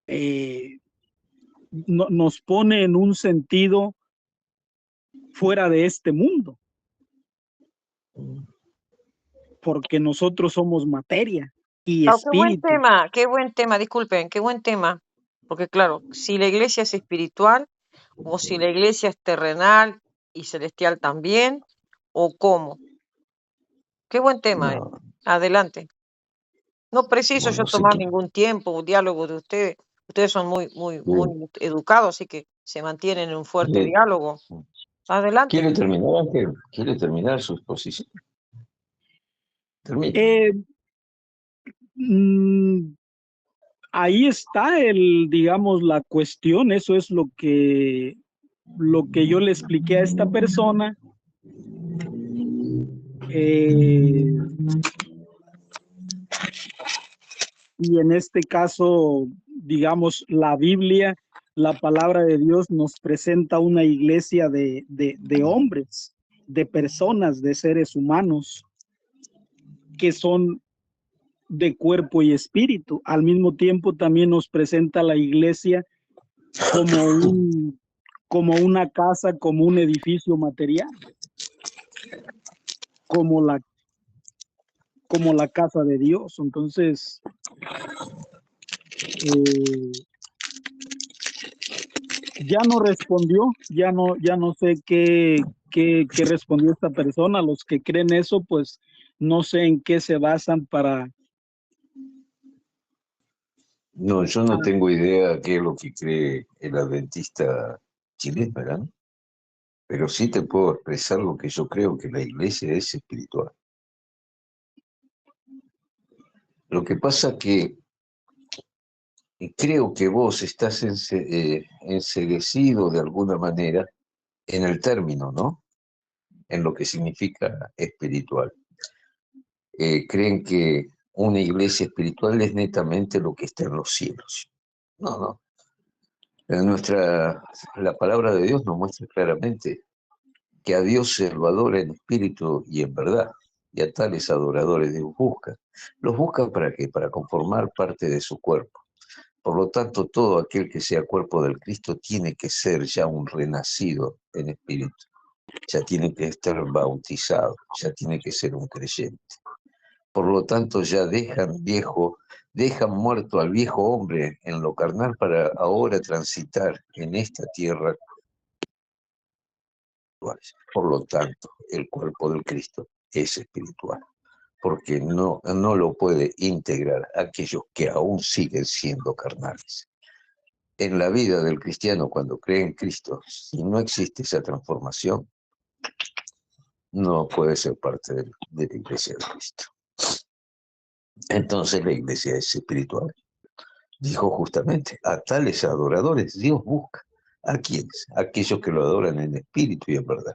eh, nos pone en un sentido fuera de este mundo, porque nosotros somos materia y espíritu. Qué buen tema, disculpen, qué buen tema. Porque claro, si la iglesia es espiritual, o si la iglesia es terrenal y celestial también, o cómo. Qué buen tema, No, Adelante. No preciso bueno, yo no sé tomar qué. ningún tiempo, un diálogo de ustedes. Ustedes son muy Bien. educados, así que se mantienen en un fuerte ¿Quiere, diálogo. Adelante. quiere terminar, Ángel? ¿Quiere terminar su exposición? Termine. Mm, ahí está digamos, la cuestión. Eso es lo que yo le expliqué a esta persona. Y en este caso, digamos, la Biblia, la palabra de Dios nos presenta una iglesia de hombres, de personas, de seres humanos que son de cuerpo y espíritu. Al mismo tiempo también nos presenta la iglesia como una casa, como un edificio material, como la casa de Dios. Entonces, ya no respondió, ya no sé qué respondió esta persona. Los que creen eso, pues no sé en qué se basan para... No, yo no tengo idea qué es lo que cree el adventista chileno, ¿verdad? Pero sí te puedo expresar lo que yo creo, que la iglesia es espiritual. Lo que pasa que creo que vos estás enceguecido de alguna manera en el término, ¿no? En lo que significa espiritual. Creen que una iglesia espiritual es netamente lo que está en los cielos. No, no. La palabra de Dios nos muestra claramente que a Dios se lo adora en espíritu y en verdad, y a tales adoradores Dios busca. Los busca ¿para qué? Para conformar parte de su cuerpo. Por lo tanto, todo aquel que sea cuerpo del Cristo tiene que ser ya un renacido en espíritu, ya tiene que estar bautizado, ya tiene que ser un creyente. Por lo tanto, ya dejan muerto al viejo hombre en lo carnal para ahora transitar en esta tierra. Por lo tanto, el cuerpo del Cristo es espiritual, porque no lo puede integrar aquellos que aún siguen siendo carnales. En la vida del cristiano, cuando cree en Cristo, si no existe esa transformación, no puede ser parte de la iglesia de Cristo. Entonces la iglesia es espiritual. Dijo justamente, a tales adoradores Dios busca. ¿A quiénes? Aquellos que lo adoran en espíritu y en verdad.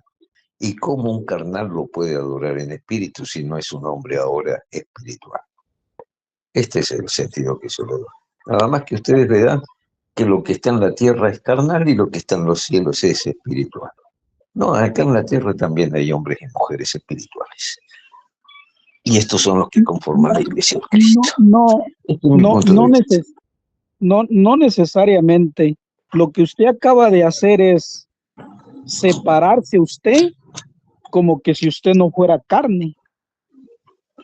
¿Y cómo un carnal lo puede adorar en espíritu si no es un hombre ahora espiritual? Este es el sentido que yo le doy. Nada más que ustedes vean que lo que está en la tierra es carnal y lo que está en los cielos es espiritual. No, acá en la tierra también hay hombres y mujeres espirituales. Y estos son los que conforman la iglesia de Cristo. No necesariamente. Lo que usted acaba de hacer es separarse usted como que si usted no fuera carne.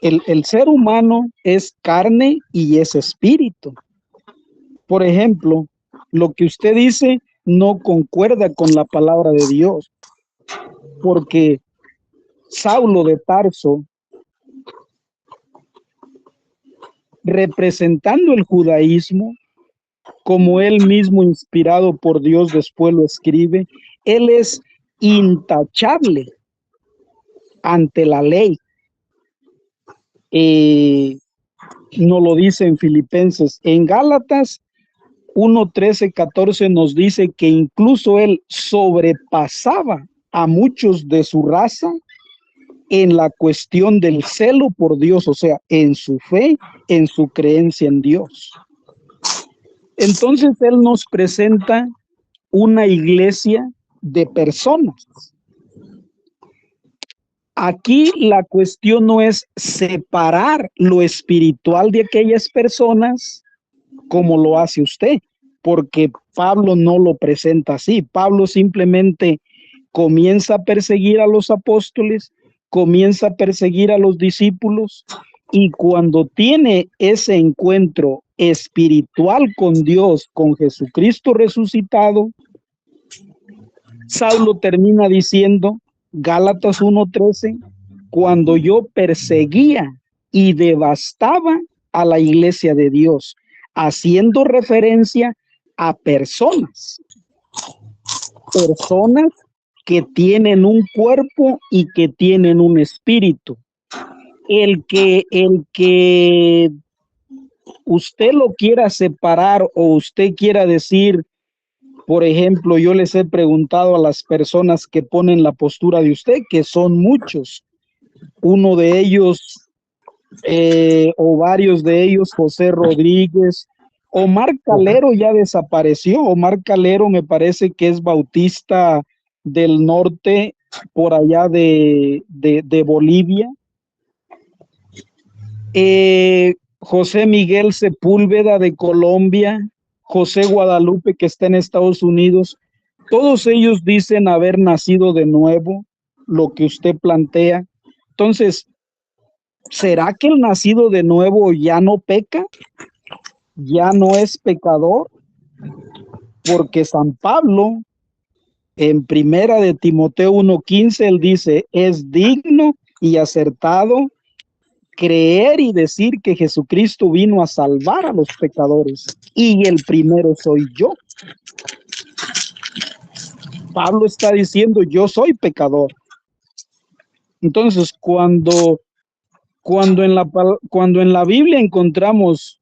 El ser humano es carne y es espíritu. Por ejemplo, lo que usted dice no concuerda con la palabra de Dios, porque Saulo de Tarso, representando el judaísmo, como él mismo inspirado por Dios después lo escribe, él es intachable ante la ley. No lo dice en Filipenses. En Gálatas 1:13-14 nos dice que incluso él sobrepasaba a muchos de su raza en la cuestión del celo por Dios, o sea, en su fe, en su creencia en Dios. Entonces él nos presenta una iglesia de personas. Aquí la cuestión no es separar lo espiritual de aquellas personas como lo hace usted, porque Pablo no lo presenta así. Pablo simplemente comienza a perseguir a los apóstoles, comienza a perseguir a los discípulos, y cuando tiene ese encuentro espiritual con Dios, con Jesucristo resucitado, Saulo termina diciendo, Gálatas 1:13, cuando yo perseguía y devastaba a la iglesia de Dios, haciendo referencia a personas que tienen un cuerpo y que tienen un espíritu. El que usted lo quiera separar o usted quiera decir, por ejemplo, yo les he preguntado a las personas que ponen la postura de usted, que son muchos, uno de ellos o varios de ellos, José Rodríguez, Omar Calero ya desapareció. Omar Calero me parece que es bautista del norte, por allá de Bolivia. José Miguel Sepúlveda de Colombia, José Guadalupe que está en Estados Unidos, todos ellos dicen haber nacido de nuevo, lo que usted plantea. Entonces, ¿será que el nacido de nuevo ya no peca? ¿Ya no es pecador? Porque San Pablo, en primera de Timoteo 1:15, él dice, es digno y acertado creer y decir que Jesucristo vino a salvar a los pecadores, y el primero soy yo. Pablo está diciendo, yo soy pecador. Entonces, cuando en la Biblia encontramos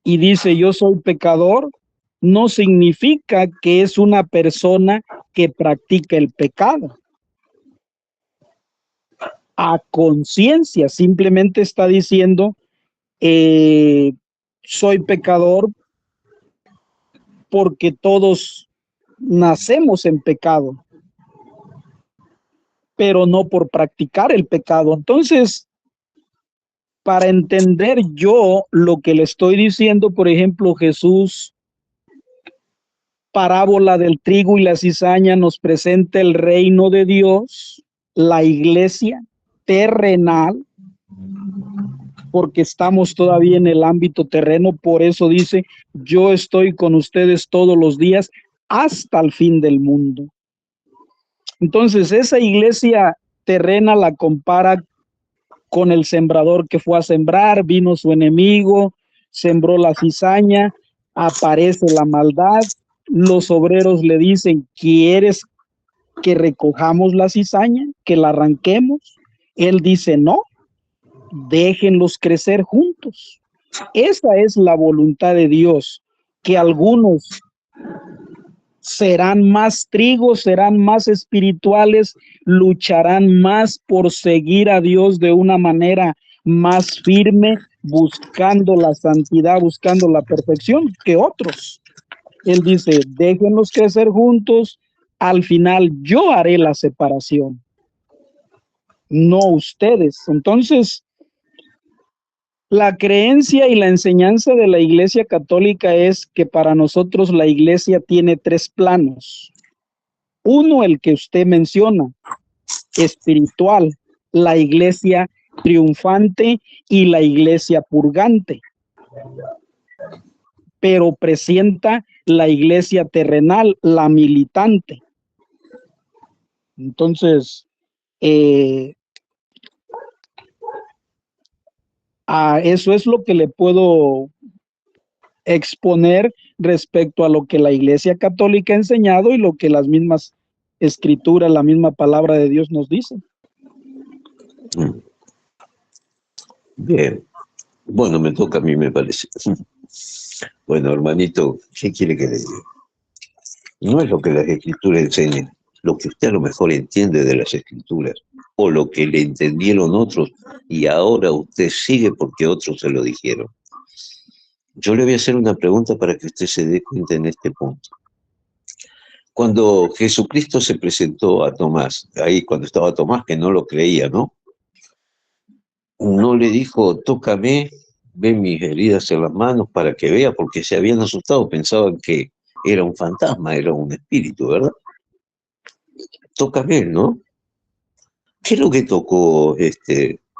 y dice yo soy pecador, no significa que es una persona que practica el pecado a conciencia, simplemente está diciendo soy pecador porque todos nacemos en pecado, pero no por practicar el pecado. Entonces, para entender yo lo que le estoy diciendo, por ejemplo, Jesús, parábola del trigo y la cizaña, nos presenta el reino de Dios, la iglesia terrenal, porque estamos todavía en el ámbito terreno. Por eso dice, yo estoy con ustedes todos los días hasta el fin del mundo. Entonces, esa iglesia terrena la compara con el sembrador que fue a sembrar, vino su enemigo, sembró la cizaña, aparece la maldad, los obreros le dicen, ¿quieres que recojamos la cizaña, que la arranquemos? Él dice, no, déjenlos crecer juntos. Esa es la voluntad de Dios, que algunos serán más trigo, serán más espirituales, lucharán más por seguir a Dios de una manera más firme, buscando la santidad, buscando la perfección que otros. Él dice, déjenlos crecer juntos, al final yo haré la separación, no ustedes. Entonces, la creencia y la enseñanza de la Iglesia Católica es que para nosotros la Iglesia tiene tres planos. Uno, el que usted menciona, espiritual, la Iglesia triunfante y la Iglesia purgante. Pero presenta la Iglesia terrenal, la militante. Entonces, eso es lo que le puedo exponer respecto a lo que la Iglesia Católica ha enseñado y lo que las mismas escrituras, la misma palabra de Dios nos dice. Bien. Bueno, me toca a mí, me parece. Bueno, hermanito, ¿qué quiere que le diga? No es lo que las escrituras enseñan, lo que usted a lo mejor entiende de las escrituras, o lo que le entendieron otros y ahora usted sigue porque otros se lo dijeron. Yo le voy a hacer una pregunta para que usted se dé cuenta en este punto. Cuando Jesucristo se presentó a Tomás, ahí cuando estaba Tomás, que no lo creía, ¿no? No le dijo, tócame, ve mis heridas en las manos para que vea, porque se habían asustado, pensaban que era un fantasma, era un espíritu, ¿verdad? Toca ver, ¿no? ¿Qué es lo que tocó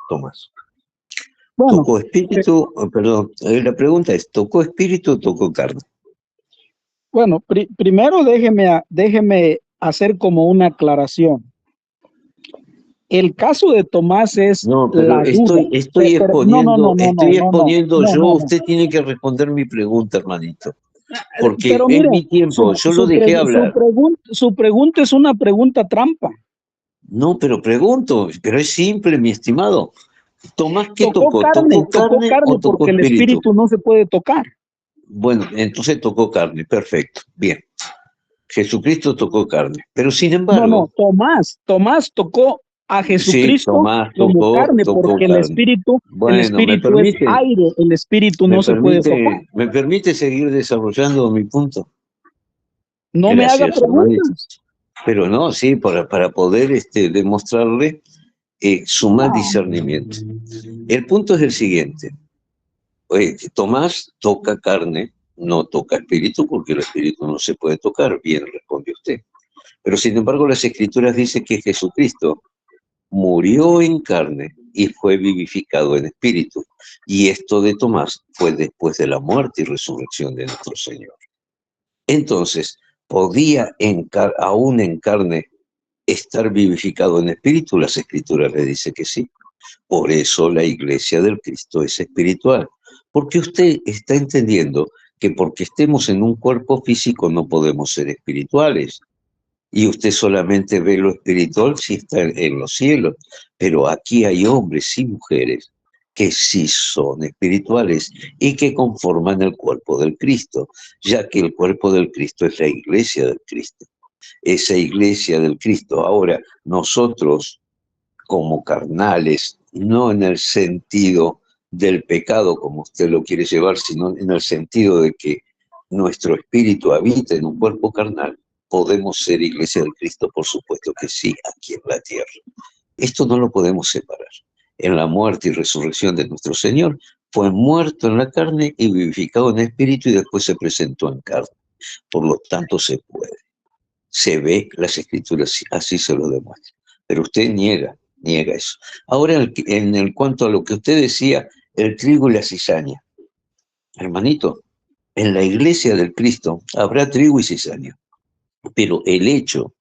Tomás? Bueno, ¿Tocó espíritu? Perdón, la pregunta es, ¿tocó espíritu o tocó carne? bueno, primero déjeme hacer como una aclaración. El caso de Tomás es No, pero la duda. No, no, no, no, no, estoy no, no, exponiendo no, yo, no, no. usted tiene que responder mi pregunta, hermanito, porque Pero es mire, mi tiempo, yo lo dejé hablar. su pregunta es una pregunta trampa. No, pero pregunto, pero es simple, mi estimado. Tomás, ¿qué tocó? ¿Tocó Tocó carne carne o tocó porque el espíritu? espíritu no se puede tocar. Bueno, entonces tocó carne, perfecto, bien. Jesucristo tocó carne, pero sin No, no, embargo, Tomás tocó a sí, Jesucristo Tomás como carne tocó porque carne. el Bueno, espíritu es aire, el espíritu no se puede tocar. me permite seguir desarrollando mi punto. No me haga Gracias, hermanito. preguntas. Pero no, sí, para poder demostrarle su más No, discernimiento. El punto es el siguiente. Tomás toca carne, no toca espíritu, porque el espíritu no se puede tocar. Bien, responde usted. Pero sin embargo, las escrituras dicen que Jesucristo murió en carne y fue vivificado en espíritu. Y esto de Tomás fue después de la muerte y resurrección de nuestro Señor. Entonces, ¿podía aún en carne estar vivificado en espíritu? Las escrituras le dicen que sí. Por eso la iglesia del Cristo es espiritual. Porque usted está entendiendo que porque estemos en un cuerpo físico no podemos ser espirituales. Y usted solamente ve lo espiritual si está en los cielos. Pero aquí hay hombres y mujeres que sí son espirituales y que conforman el cuerpo del Cristo, ya que el cuerpo del Cristo es la iglesia del Cristo. Esa iglesia del Cristo. Ahora, nosotros como carnales, no en el sentido del pecado como usted lo quiere llevar, sino en el sentido de que nuestro espíritu habita en un cuerpo carnal, podemos ser iglesia del Cristo, por supuesto que sí, aquí en la tierra. Esto no lo podemos separar. En la muerte y resurrección de nuestro Señor, fue muerto en la carne y vivificado en espíritu y después se presentó en carne. Por lo tanto, se puede. Se ve, las escrituras así se lo demuestran. Pero usted niega eso. Ahora, en el cuanto a lo que usted decía, el trigo y la cizaña. Hermanito, en la iglesia del Cristo habrá trigo y cizaña, pero el hecho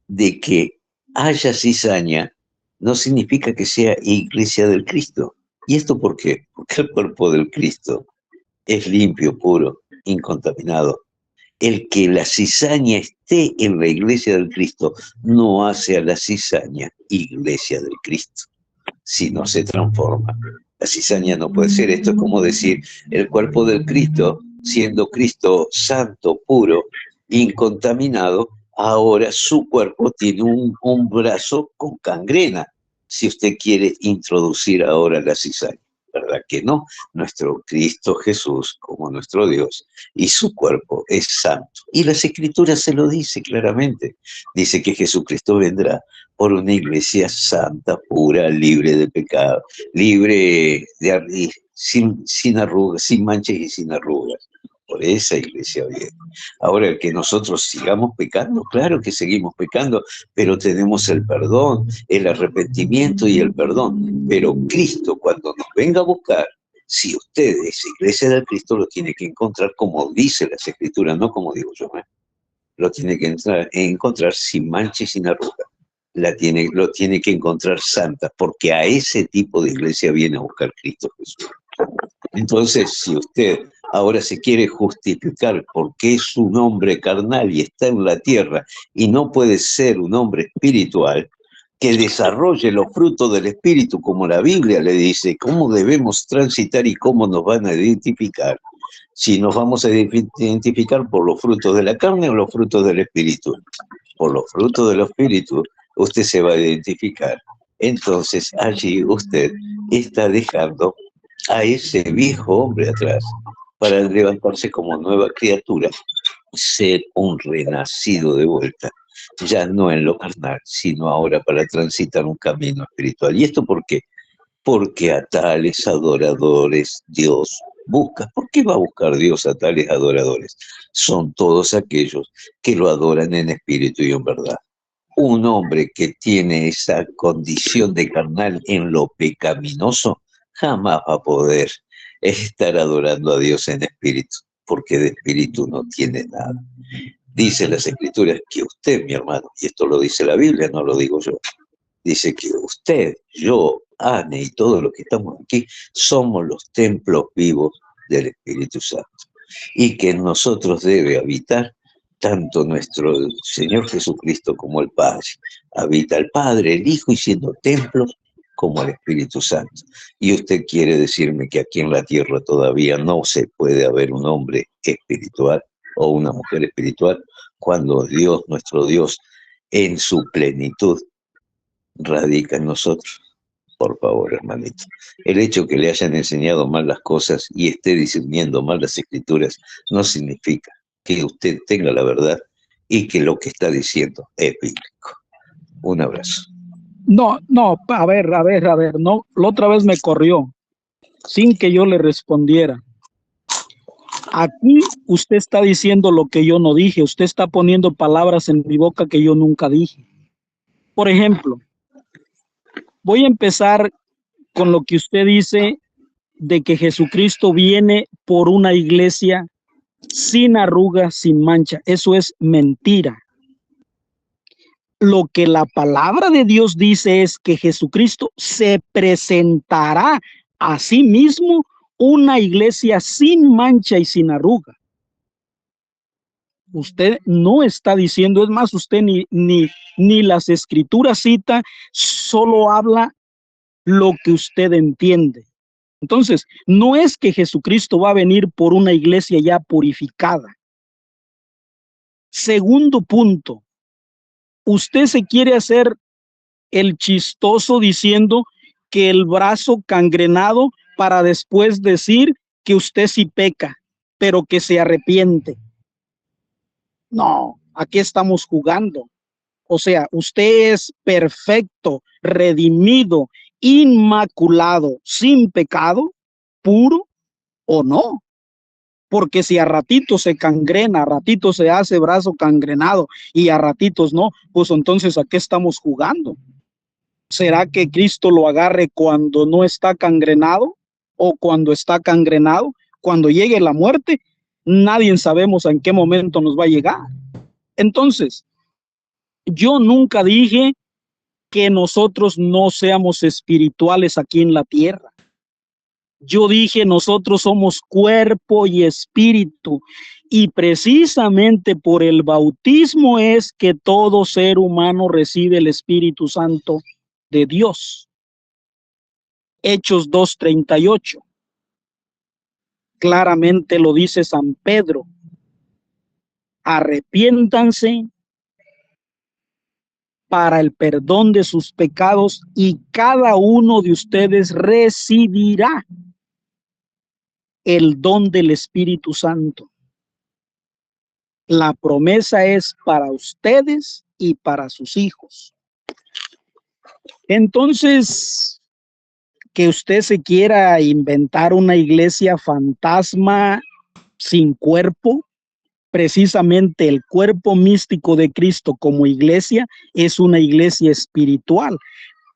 de que haya cizaña no significa que sea iglesia del Cristo. ¿Y esto por qué? Porque el cuerpo del Cristo es limpio, puro, incontaminado. El que la cizaña esté en la iglesia del Cristo no hace a la cizaña iglesia del Cristo, sino se transforma. La cizaña no puede ser. Esto es como decir, el cuerpo del Cristo, siendo Cristo santo, puro, incontaminado, ahora su cuerpo tiene un brazo con gangrena, si usted quiere introducir ahora la cizaña. ¿Verdad que no? Nuestro Cristo Jesús, como nuestro Dios, y su cuerpo es santo. Y las Escrituras se lo dice claramente. Dice que Jesucristo vendrá por una iglesia santa, pura, libre de pecado, libre de sin arrugas, sin manchas y sin arrugas. Por esa iglesia viene. Ahora, que nosotros sigamos pecando, claro que seguimos pecando, pero tenemos el perdón, el arrepentimiento y el perdón. Pero Cristo, cuando nos venga a buscar, si usted es iglesia del Cristo, lo tiene que encontrar como dice las Escrituras, no como digo yo. Lo tiene que encontrar sin mancha y sin arruga. Lo tiene que encontrar santa, porque a ese tipo de iglesia viene a buscar Cristo Jesús. Entonces, si usted ahora se quiere justificar porque es un hombre carnal y está en la tierra y no puede ser un hombre espiritual, que desarrolle los frutos del espíritu, como la Biblia le dice, cómo debemos transitar y cómo nos van a identificar. Si nos vamos a identificar por los frutos de la carne o los frutos del espíritu. Por los frutos del espíritu, usted se va a identificar. Entonces, allí usted está dejando a ese viejo hombre atrás para levantarse como nueva criatura, ser un renacido de vuelta, ya no en lo carnal, sino ahora para transitar un camino espiritual. ¿Y esto por qué? porque a tales adoradores Dios busca. ¿Por qué va a buscar Dios a tales adoradores? Son todos aquellos que lo adoran en espíritu y en verdad. Un hombre que tiene esa condición de carnal en lo pecaminoso jamás va a poder estar adorando a Dios en espíritu, porque de espíritu no tiene nada. Dice las Escrituras que usted, mi hermano, y esto lo dice la Biblia, no lo digo yo, dice que usted, yo, Anne y todos los que estamos aquí somos los templos vivos del Espíritu Santo y que en nosotros debe habitar tanto nuestro Señor Jesucristo como el Padre. Habita el Padre, el Hijo y siendo templos como el Espíritu Santo. Y usted quiere decirme que aquí en la tierra todavía no se puede haber un hombre espiritual o una mujer espiritual cuando Dios, nuestro Dios, en su plenitud radica en nosotros. Por favor, hermanito. El hecho que le hayan enseñado mal las cosas y esté discerniendo mal las escrituras no significa que usted tenga la verdad y que lo que está diciendo es bíblico. Un abrazo. No, a ver, no, la otra vez me corrió sin que yo le respondiera. Aquí usted está diciendo lo que yo no dije, usted está poniendo palabras en mi boca que yo nunca dije. Por ejemplo, voy a empezar con lo que usted dice de que Jesucristo viene por una iglesia sin arrugas, sin mancha. Eso es mentira. Lo que la palabra de Dios dice es que Jesucristo se presentará a sí mismo una iglesia sin mancha y sin arruga. Usted no está diciendo, es más, usted ni las escrituras cita, solo habla lo que usted entiende. Entonces, no es que Jesucristo va a venir por una iglesia ya purificada. Segundo punto, usted se quiere hacer el chistoso diciendo que el brazo gangrenado para después decir que usted sí peca, pero que se arrepiente. No, aquí estamos jugando. O sea, usted es perfecto, redimido, inmaculado, sin pecado, puro o no. Porque si a ratitos se cangrena, a ratitos se hace brazo cangrenado y a ratitos no, pues entonces ¿a qué estamos jugando? ¿Será que Cristo lo agarre cuando no está cangrenado o cuando está cangrenado? Cuando llegue la muerte, nadie sabemos en qué momento nos va a llegar. Entonces, yo nunca dije que nosotros no seamos espirituales aquí en la tierra. Yo dije, nosotros somos cuerpo y espíritu, y precisamente por el bautismo es que todo ser humano recibe el Espíritu Santo de Dios. Hechos 2:38. Claramente lo dice San Pedro. Arrepiéntanse para el perdón de sus pecados y cada uno de ustedes recibirá el don del Espíritu Santo. La promesa es para ustedes y para sus hijos. Entonces, que usted se quiera inventar una iglesia fantasma sin cuerpo, precisamente el cuerpo místico de Cristo como iglesia es una iglesia espiritual,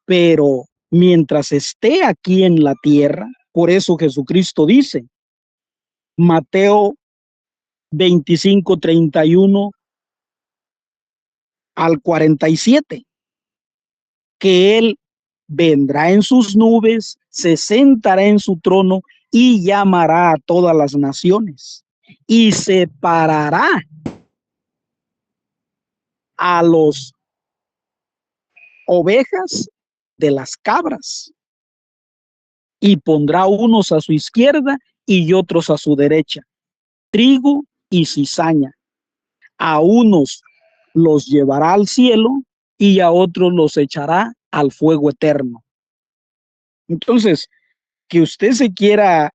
pero mientras esté aquí en la tierra, por eso Jesucristo dice, Mateo 25:31 al 47, que Él vendrá en sus nubes, se sentará en su trono y llamará a todas las naciones y separará a los ovejas de las cabras y pondrá unos a su izquierda y otros a su derecha, trigo y cizaña. A unos los llevará al cielo y a otros los echará al fuego eterno. Entonces, que usted se quiera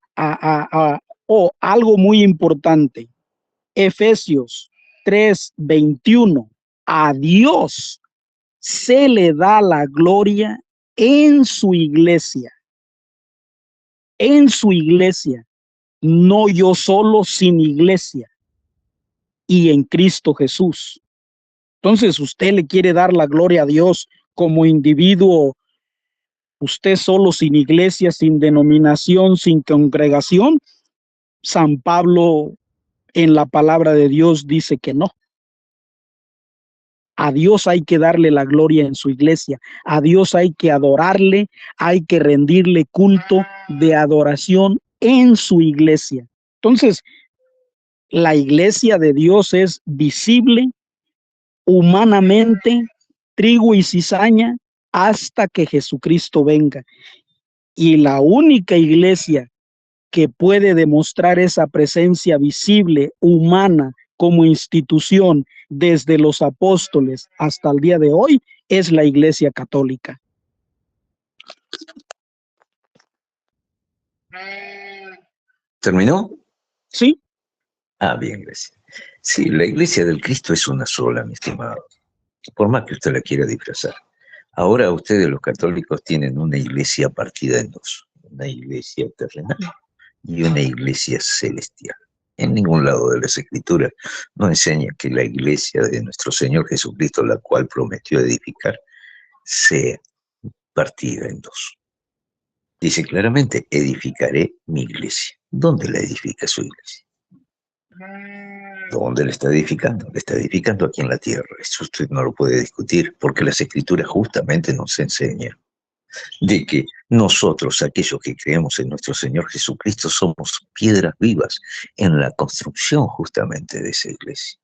algo muy importante, Efesios 3:21, a Dios se le da la gloria en su iglesia en su iglesia, no yo solo, sin iglesia y en Cristo Jesús. Entonces, usted le quiere dar la gloria a Dios como individuo, usted solo, sin iglesia, sin denominación, sin congregación. San Pablo en la palabra de Dios dice que no. A Dios hay que darle la gloria en su iglesia. A Dios hay que adorarle, hay que rendirle culto de adoración en su iglesia. Entonces, la iglesia de Dios es visible humanamente, trigo y cizaña, hasta que Jesucristo venga. Y la única iglesia que puede demostrar esa presencia visible, humana, como institución, desde los apóstoles hasta el día de hoy, es la Iglesia Católica. ¿Terminó? Sí. Bien, gracias. Sí, la iglesia del Cristo es una sola, mi estimado. Por más que usted la quiera disfrazar. Ahora ustedes los católicos tienen una iglesia partida en dos. Una iglesia terrenal y una iglesia celestial. En ningún lado de las escrituras no enseña que la iglesia de nuestro Señor Jesucristo, la cual prometió edificar, sea partida en dos. Dice claramente, edificaré mi iglesia. ¿Dónde la edifica su iglesia? ¿Dónde la está edificando? La está edificando aquí en la tierra. Eso usted no lo puede discutir, porque las escrituras justamente nos enseñan de que nosotros, aquellos que creemos en nuestro Señor Jesucristo, somos piedras vivas en la construcción justamente de esa iglesia.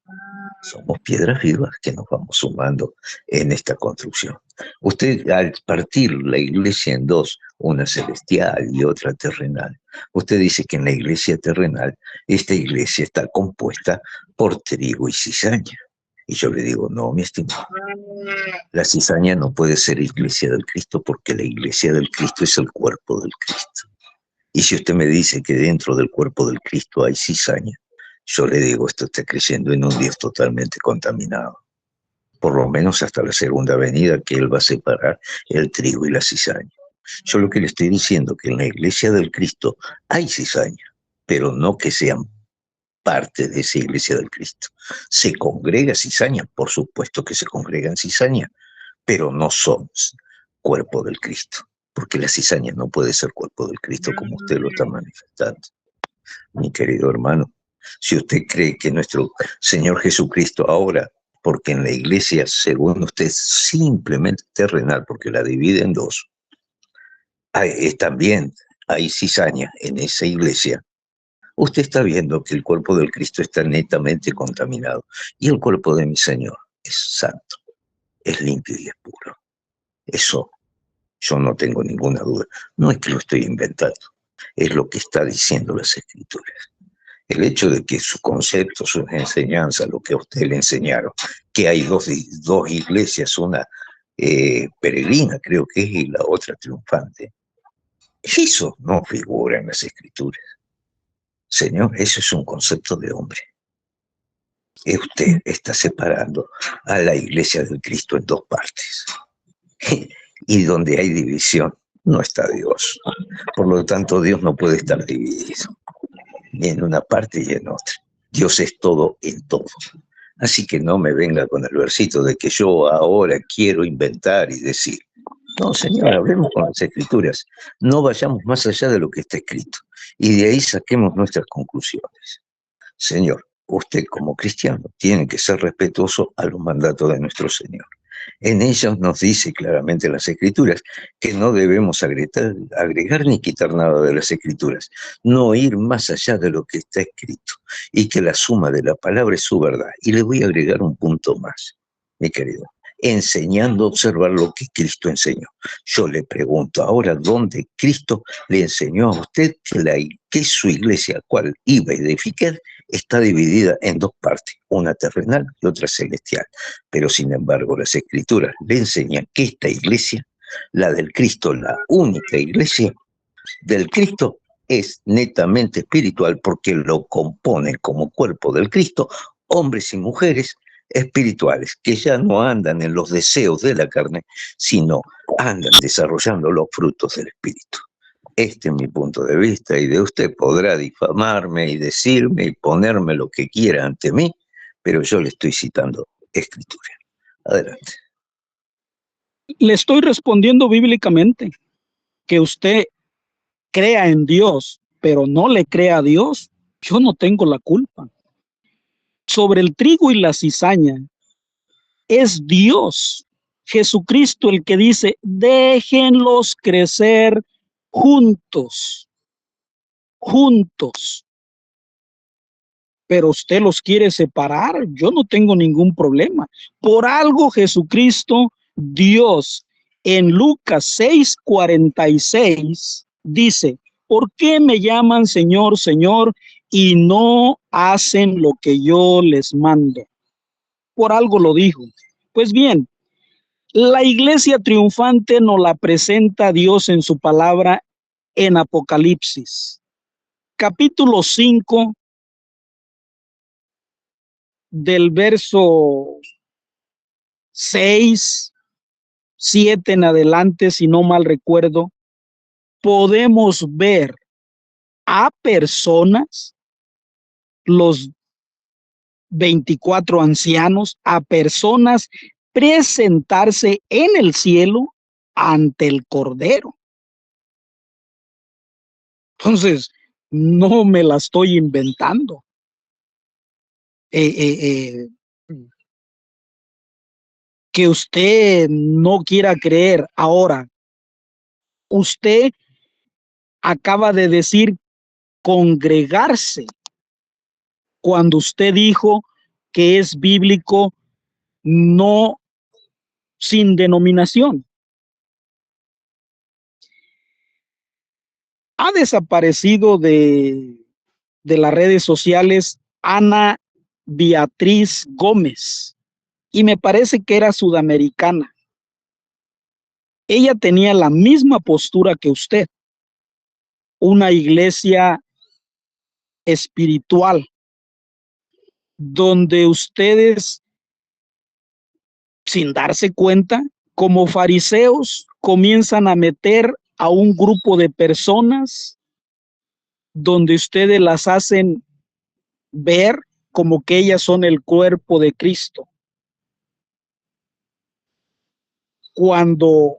Somos piedras vivas que nos vamos sumando en esta construcción. Usted, al partir la iglesia en dos, una celestial y otra terrenal, usted dice que en la iglesia terrenal, esta iglesia está compuesta por trigo y cizaña. Y yo le digo, no, mi estimado, la cizaña no puede ser iglesia del Cristo, porque la iglesia del Cristo es el cuerpo del Cristo. Y si usted me dice que dentro del cuerpo del Cristo hay cizaña, yo le digo, esto está creyendo en un Dios totalmente contaminado. Por lo menos hasta la segunda venida, que Él va a separar el trigo y la cizaña. Yo lo que le estoy diciendo, que en la iglesia del Cristo hay cizaña, pero no que sean parte de esa iglesia del Cristo. ¿Se congrega cizaña? Por supuesto que se congregan cizaña, pero no son cuerpo del Cristo, porque la cizaña no puede ser cuerpo del Cristo como usted lo está manifestando. Mi querido hermano, si usted cree que nuestro Señor Jesucristo ahora, porque en la iglesia, según usted, es simplemente terrenal, porque la divide en dos, también hay cizaña en esa iglesia, usted está viendo que el cuerpo del Cristo está netamente contaminado, y el cuerpo de mi Señor es santo, es limpio y es puro. Eso yo no tengo ninguna duda. No es que lo estoy inventando, es lo que está diciendo las escrituras. El hecho de que sus conceptos, sus enseñanzas, lo que a usted le enseñaron, que hay dos iglesias, una peregrina creo que es, y la otra triunfante, eso no figura en las escrituras. Señor, eso es un concepto de hombre. Usted está separando a la iglesia del Cristo en dos partes. Y donde hay división, no está Dios. Por lo tanto, Dios no puede estar dividido, ni en una parte y en otra. Dios es todo en todo. Así que no me venga con el versito de que yo ahora quiero inventar y decir. No, Señor, hablemos con las escrituras. No vayamos más allá de lo que está escrito. Y de ahí saquemos nuestras conclusiones. Señor, usted como cristiano tiene que ser respetuoso a los mandatos de nuestro Señor. En ellos nos dice claramente las escrituras que no debemos agregar ni quitar nada de las escrituras, no ir más allá de lo que está escrito, y que la suma de la palabra es su verdad. Y le voy a agregar un punto más, mi querido, enseñando a observar lo que Cristo enseñó. Yo le pregunto ahora, ¿dónde Cristo le enseñó a usted que su iglesia, cual iba a edificar, está dividida en dos partes, una terrenal y otra celestial? Pero sin embargo las escrituras le enseñan que esta iglesia, la del Cristo, la única iglesia del Cristo, es netamente espiritual, porque lo componen como cuerpo del Cristo hombres y mujeres espirituales, que ya no andan en los deseos de la carne, sino andan desarrollando los frutos del Espíritu. Este es mi punto de vista y de usted podrá difamarme y decirme y ponerme lo que quiera ante mí, pero yo le estoy citando escritura. Adelante. Le estoy respondiendo bíblicamente que usted crea en Dios, pero no le crea a Dios. Yo no tengo la culpa. Sobre el trigo y la cizaña, es Dios, Jesucristo, el que dice, déjenlos crecer juntos, juntos. Pero usted los quiere separar, yo no tengo ningún problema. Por algo Jesucristo, Dios, en Lucas 6:46, dice, ¿por qué me llaman Señor, Señor, y no hacen lo que yo les mando? Por algo lo dijo. Pues bien, la iglesia triunfante nos la presenta Dios en su palabra en Apocalipsis, capítulo 5, del verso 6, 7 en adelante, si no mal recuerdo, podemos ver a personas, los 24 ancianos, a personas presentarse en el cielo ante el Cordero. Entonces, no me la estoy inventando. Que usted no quiera creer. Ahora, usted acaba de decir congregarse cuando usted dijo que es bíblico, no sin denominación. Ha desaparecido de las redes sociales Ana Beatriz Gómez y me parece que era sudamericana. Ella tenía la misma postura que usted, una iglesia espiritual donde ustedes, sin darse cuenta, como fariseos, comienzan a meter a un grupo de personas donde ustedes las hacen ver como que ellas son el cuerpo de Cristo, cuando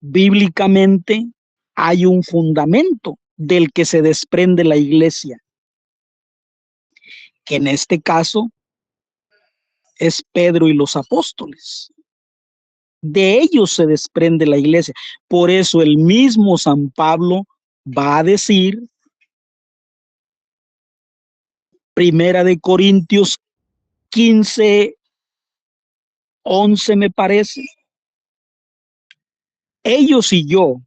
bíblicamente hay un fundamento del que se desprende la iglesia, que en este caso es Pedro y los apóstoles. De ellos se desprende la iglesia. Por eso el mismo San Pablo va a decir, Primera de Corintios 15:11 me parece, ellos y yo,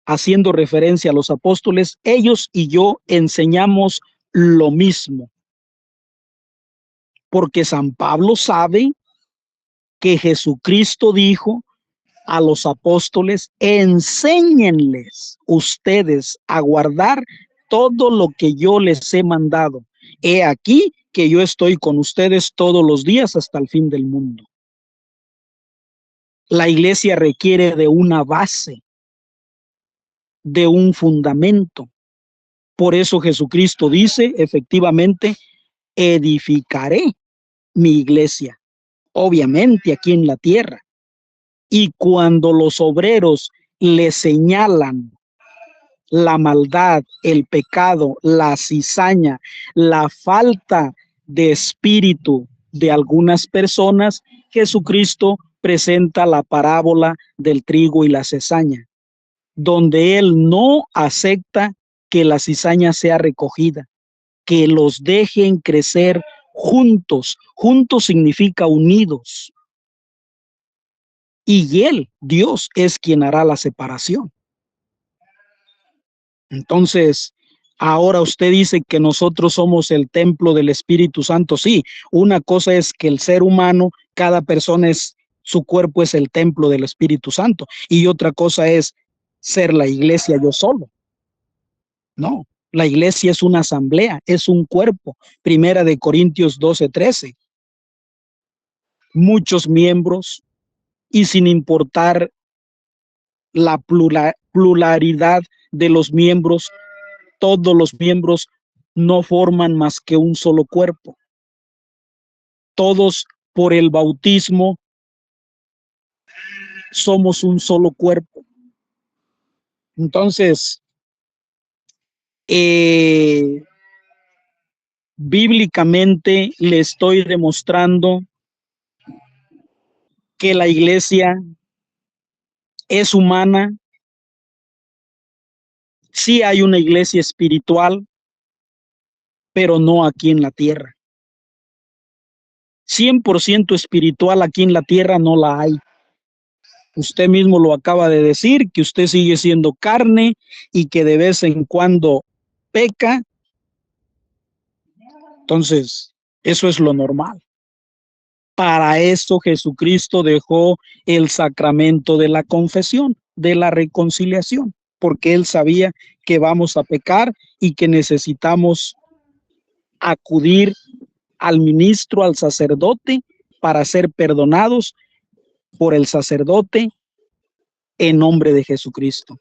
haciendo referencia a los apóstoles, ellos y yo enseñamos lo mismo, porque San Pablo sabe que Jesucristo dijo a los apóstoles, enséñenles ustedes a guardar todo lo que yo les he mandado. He aquí que yo estoy con ustedes todos los días hasta el fin del mundo. La iglesia requiere de una base, de un fundamento. Por eso Jesucristo dice, efectivamente, edificaré mi iglesia, obviamente aquí en la tierra. Y cuando los obreros le señalan la maldad, el pecado, la cizaña, la falta de espíritu de algunas personas, Jesucristo presenta la parábola del trigo y la cizaña, donde él no acepta que la cizaña sea recogida, que los dejen crecer juntos. Juntos significa unidos. Y él, Dios, es quien hará la separación. Entonces, ahora usted dice que nosotros somos el templo del Espíritu Santo. Sí, una cosa es que el ser humano, cada persona su cuerpo es el templo del Espíritu Santo. Y otra cosa es ser la iglesia yo solo. No, la iglesia es una asamblea, es un cuerpo. Primera de Corintios 12:13. Muchos miembros y sin importar la pluralidad de los miembros, todos los miembros no forman más que un solo cuerpo. Todos por el bautismo somos un solo cuerpo. Entonces, bíblicamente le estoy demostrando que la iglesia es humana. Sí hay una iglesia espiritual, pero no aquí en la tierra. 100% espiritual aquí en la tierra no la hay. Usted mismo lo acaba de decir, que usted sigue siendo carne y que de vez en cuando peca. Entonces, eso es lo normal. Para eso Jesucristo dejó el sacramento de la confesión, de la reconciliación, porque él sabía que vamos a pecar y que necesitamos acudir al ministro, al sacerdote, para ser perdonados por el sacerdote en nombre de Jesucristo.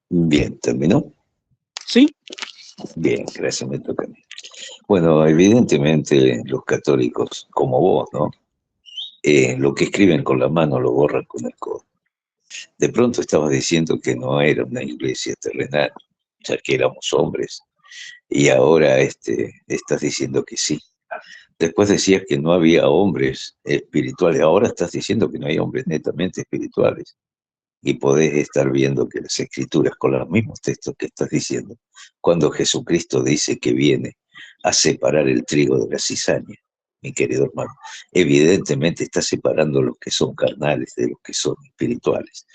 Bien, ¿terminó? Sí. Bien, gracias, me toca a mí. Bueno, evidentemente los católicos, como vos, ¿no? Lo que escriben con la mano lo borran con el codo. De pronto estabas diciendo que no era una iglesia terrenal, ya que éramos hombres, y ahora estás diciendo que sí. Después decías que no había hombres espirituales, ahora estás diciendo que no hay hombres netamente espirituales. Y podés estar viendo que las escrituras, con los mismos textos que estás diciendo, cuando Jesucristo dice que viene a separar el trigo de la cizaña, mi querido hermano, evidentemente está separando los que son carnales de los que son espirituales.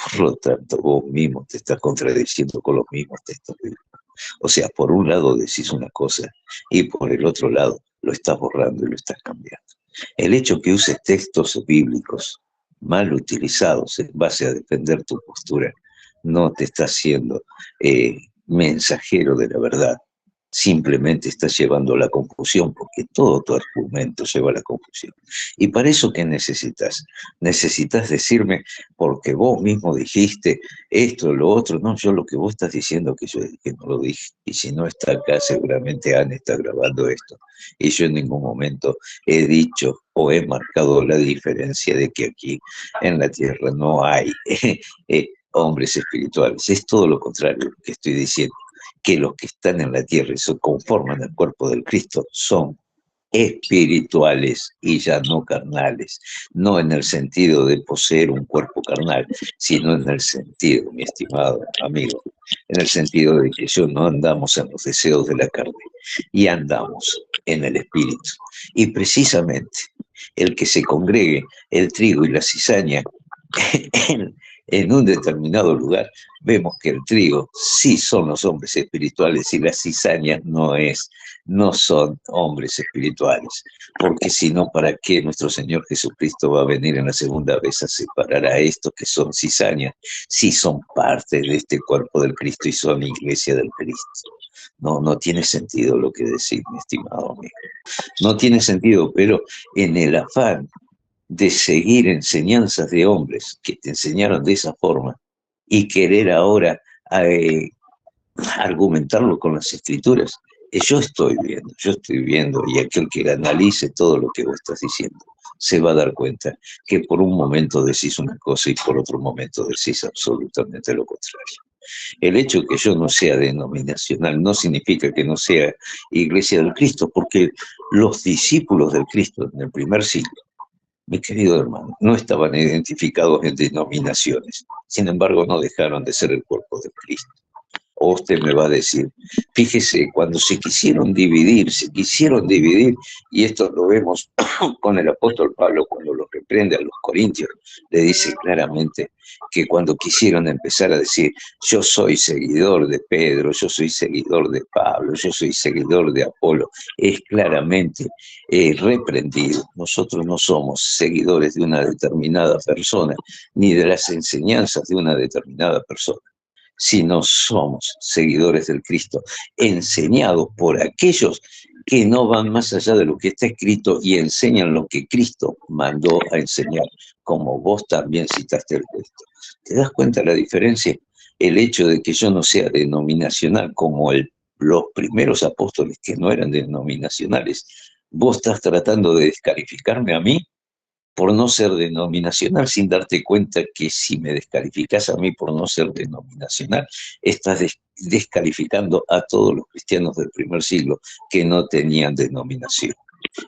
Por lo tanto, vos mismo te estás contradiciendo con los mismos textos bíblicos. O sea, por un lado decís una cosa y por el otro lado lo estás borrando y lo estás cambiando. El hecho que uses textos bíblicos mal utilizados en base a defender tu postura no te está haciendo mensajero de la verdad. Simplemente estás llevando a la confusión, porque todo tu argumento lleva a la confusión. ¿Y para eso qué necesitas? Necesitas decirme, porque vos mismo dijiste esto, lo otro. No, yo lo que vos estás diciendo que yo que no lo dije. Y si no está acá, seguramente Anne está grabando esto. Y yo en ningún momento he dicho o he marcado la diferencia de que aquí en la tierra no hay hombres espirituales. Es todo lo contrario lo que estoy diciendo, que los que están en la tierra y se conforman al cuerpo del Cristo son espirituales y ya no carnales, no en el sentido de poseer un cuerpo carnal, sino en el sentido, mi estimado amigo, en el sentido de que yo no andamos en los deseos de la carne y andamos en el espíritu. Y precisamente el que se congregue el trigo y la cizaña en un determinado lugar, vemos que el trigo sí son los hombres espirituales y las cizañas no son hombres espirituales. Porque si no, ¿para qué nuestro Señor Jesucristo va a venir en la segunda vez a separar a estos que son cizañas, si son parte de este cuerpo del Cristo y son iglesia del Cristo? No tiene sentido lo que decís, mi estimado amigo. No tiene sentido, pero en el afán de seguir enseñanzas de hombres que te enseñaron de esa forma y querer ahora argumentarlo con las escrituras, yo estoy viendo, y aquel que analice todo lo que vos estás diciendo se va a dar cuenta que por un momento decís una cosa y por otro momento decís absolutamente lo contrario. El hecho de que yo no sea denominacional no significa que no sea iglesia del Cristo, porque los discípulos del Cristo en el primer siglo, mi querido hermano, no estaban identificados en denominaciones. Sin embargo, no dejaron de ser el cuerpo de Cristo. O usted me va a decir, fíjese, cuando se quisieron dividir, y esto lo vemos con el apóstol Pablo cuando lo reprende a los corintios, le dice claramente que cuando quisieron empezar a decir, yo soy seguidor de Pedro, yo soy seguidor de Pablo, yo soy seguidor de Apolo, es claramente reprendido. Nosotros no somos seguidores de una determinada persona, ni de las enseñanzas de una determinada persona, si no somos seguidores del Cristo, enseñados por aquellos que no van más allá de lo que está escrito y enseñan lo que Cristo mandó a enseñar, como vos también citaste el texto. ¿Te das cuenta la diferencia? El hecho de que yo no sea denominacional como los primeros apóstoles que no eran denominacionales, vos estás tratando de descalificarme a mí por no ser denominacional, sin darte cuenta que si me descalificas a mí por no ser denominacional, estás descalificando a todos los cristianos del primer siglo que no tenían denominación.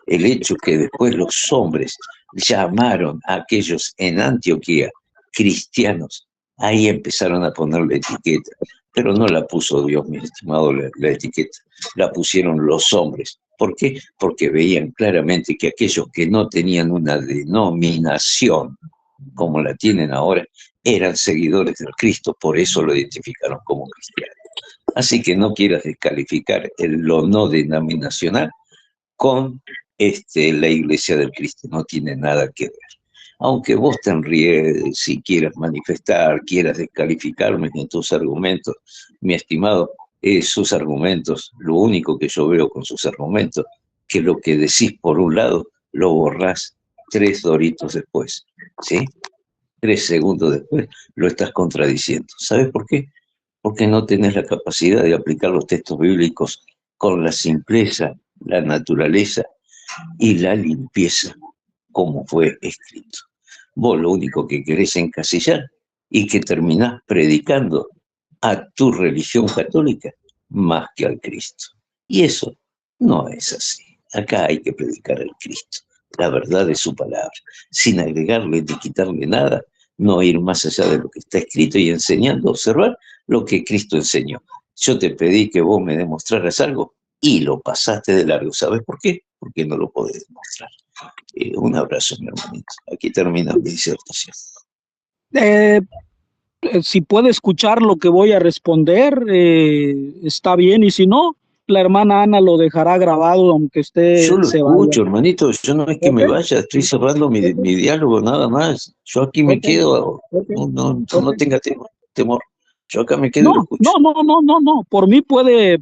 El hecho que después los hombres llamaron a aquellos en Antioquía cristianos, ahí empezaron a ponerle etiqueta, pero no la puso Dios, mi estimado, la etiqueta, la pusieron los hombres. ¿Por qué? Porque veían claramente que aquellos que no tenían una denominación como la tienen ahora, eran seguidores del Cristo, por eso lo identificaron como cristiano. Así que no quieras descalificar lo no denominacional con la iglesia del Cristo, no tiene nada que ver. Aunque vos te enríes, si quieras manifestar, quieras descalificarme en tus argumentos, mi estimado, sus argumentos, lo único que yo veo con sus argumentos, que lo que decís por un lado, lo borrás 3 doritos después, ¿sí? 3 segundos después lo estás contradiciendo. ¿Sabes por qué? Porque no tenés la capacidad de aplicar los textos bíblicos con la simpleza, la naturaleza y la limpieza, como fue escrito. Vos lo único que querés encasillar y que terminás predicando a tu religión católica más que al Cristo. Y eso no es así. Acá hay que predicar al Cristo, la verdad de su palabra, sin agregarle ni quitarle nada, no ir más allá de lo que está escrito y enseñando, observar lo que Cristo enseñó. Yo te pedí que vos me demostraras algo y lo pasaste de largo. ¿Sabes por qué? Porque no lo podés demostrar. Un abrazo, mi hermanito. Aquí termina mi disertación. Eh, si puede escuchar lo que voy a responder, está bien, y si no, la hermana Ana lo dejará grabado aunque Yo usted lo se vaya. escucho, hermanito. Yo no es que Ok, me vaya, estoy cerrando ok, mi diálogo nada más. Yo aquí me ok, quedo. ok, No ok. tenga temor. Yo acá me quedo y lo No, escucho. no, no, no, no, no. Por mí puede,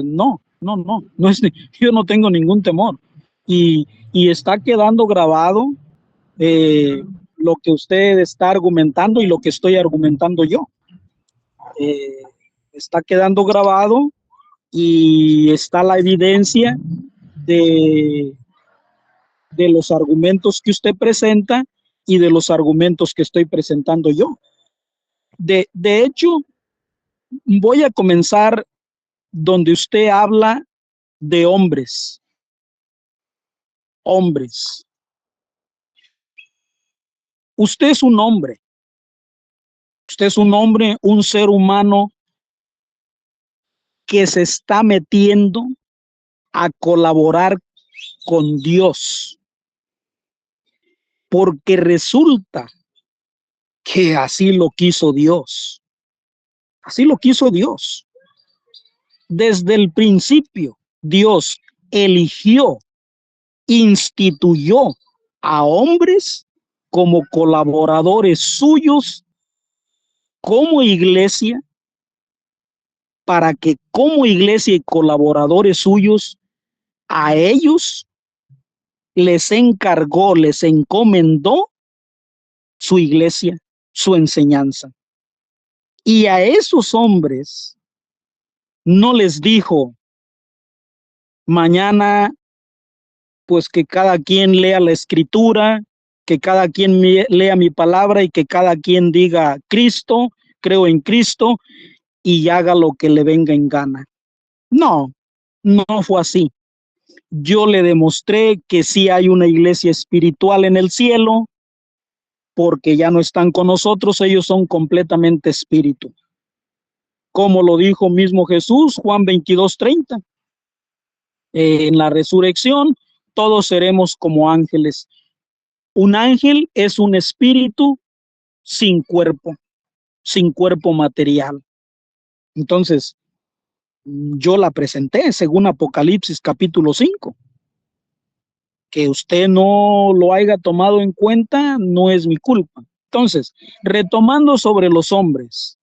no, no, no, no es, yo no tengo ningún temor. Y está quedando grabado lo que usted está argumentando y lo que estoy argumentando yo. Eh, Está quedando grabado y está la evidencia de, de los argumentos que usted presenta y de los argumentos que estoy presentando yo. De hecho, voy a comenzar donde usted habla de hombres. Hombres. Usted es un hombre. Usted es un hombre, un ser humano que se está metiendo a colaborar con Dios, porque resulta que así lo quiso Dios. Así lo quiso Dios. Desde el principio, Dios eligió, instituyó a hombres como colaboradores suyos como iglesia, para que como iglesia y colaboradores suyos, a ellos les encargó, les encomendó su iglesia, su enseñanza. Y a esos hombres no les dijo, mañana pues que cada quien lea la escritura, que cada quien lea mi palabra y que cada quien diga Cristo, creo en Cristo y haga lo que le venga en gana. No, no fue así. Yo le demostré que sí hay una iglesia espiritual en el cielo, porque ya no están con nosotros, ellos son completamente espíritu. Como lo dijo mismo Jesús, Juan 22:30. En la resurrección, todos seremos como ángeles. Un ángel es un espíritu sin cuerpo material. Entonces, yo la presenté según Apocalipsis capítulo 5. Que usted no lo haya tomado en cuenta no es mi culpa. Entonces, retomando sobre los hombres,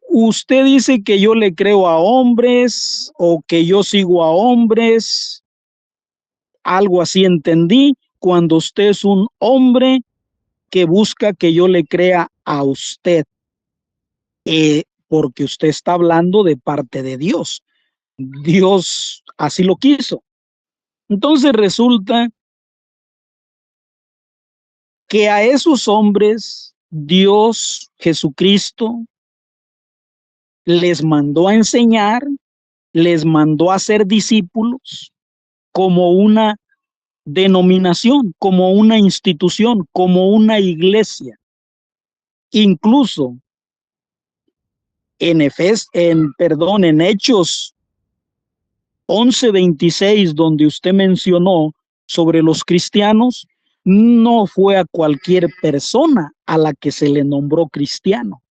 usted dice que yo le creo a hombres o que yo sigo a hombres, algo así entendí, cuando usted es un hombre que busca que yo le crea a usted, porque usted está hablando de parte de Dios. Dios así lo quiso. Entonces resulta que a esos hombres Dios, Jesucristo, les mandó a enseñar, les mandó a ser discípulos como una denominación, como una institución, como una iglesia. Incluso en Hechos 11:26, donde usted mencionó sobre los cristianos, no fue a cualquier persona a la que se le nombró cristiano.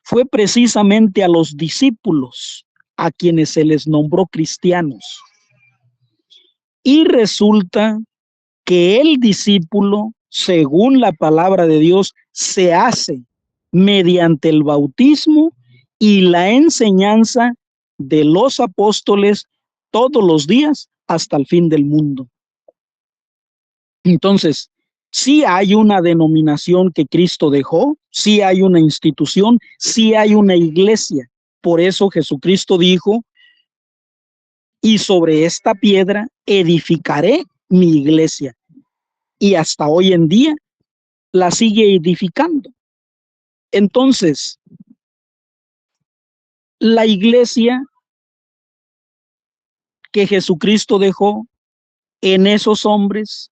Fue precisamente a los discípulos a quienes se les nombró cristianos. Y resulta que el discípulo, según la palabra de Dios, se hace mediante el bautismo y la enseñanza de los apóstoles todos los días hasta el fin del mundo. Entonces, sí hay una denominación que Cristo dejó, sí hay una institución, sí hay una iglesia. Por eso Jesucristo dijo, y sobre esta piedra edificaré mi iglesia. Y hasta hoy en día la sigue edificando. Entonces, la iglesia que Jesucristo dejó en esos hombres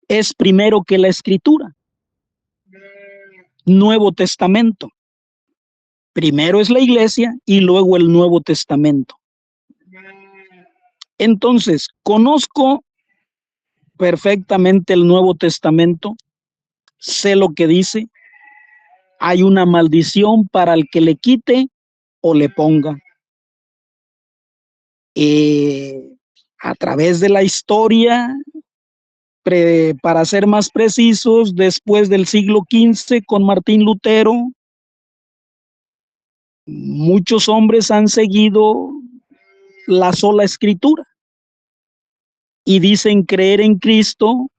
es primero que la Escritura, Nuevo Testamento. Primero es la iglesia y luego el Nuevo Testamento. Entonces, conozco perfectamente el Nuevo Testamento, sé lo que dice. Hay una maldición para el que le quite o le ponga. A través de la historia, para ser más precisos, después del siglo XV con Martín Lutero, muchos hombres han seguido la sola escritura y dicen creer en Cristo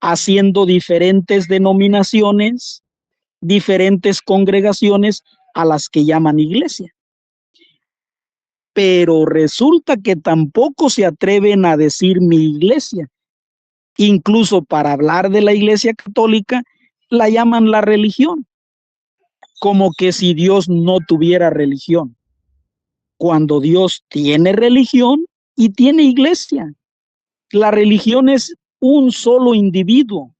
haciendo diferentes denominaciones, diferentes congregaciones a las que llaman iglesia. Pero resulta que tampoco se atreven a decir mi iglesia. Incluso para hablar de la iglesia católica, la llaman la religión, como que si Dios no tuviera religión, cuando Dios tiene religión y tiene iglesia. La religión es un solo individuo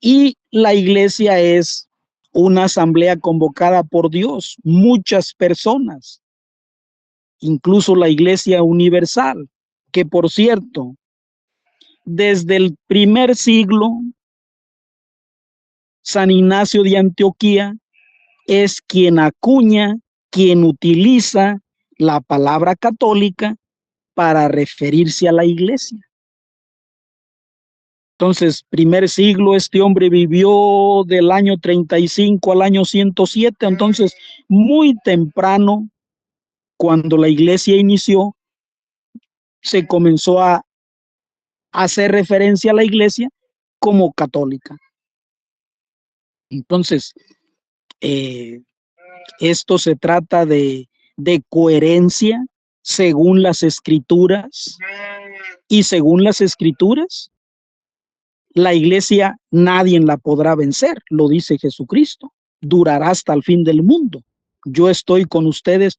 y la iglesia es una asamblea convocada por Dios, muchas personas, incluso la iglesia universal, que por cierto, desde el primer siglo, San Ignacio de Antioquía es quien acuña, quien utiliza la palabra católica para referirse a la iglesia. Entonces, primer siglo, este hombre vivió del año 35 al año 107, entonces muy temprano, cuando la iglesia inició, se comenzó a hacer referencia a la iglesia como católica. Entonces, esto se trata de coherencia según las escrituras, y según las escrituras, la iglesia nadie la podrá vencer, lo dice Jesucristo, durará hasta el fin del mundo. Yo estoy con ustedes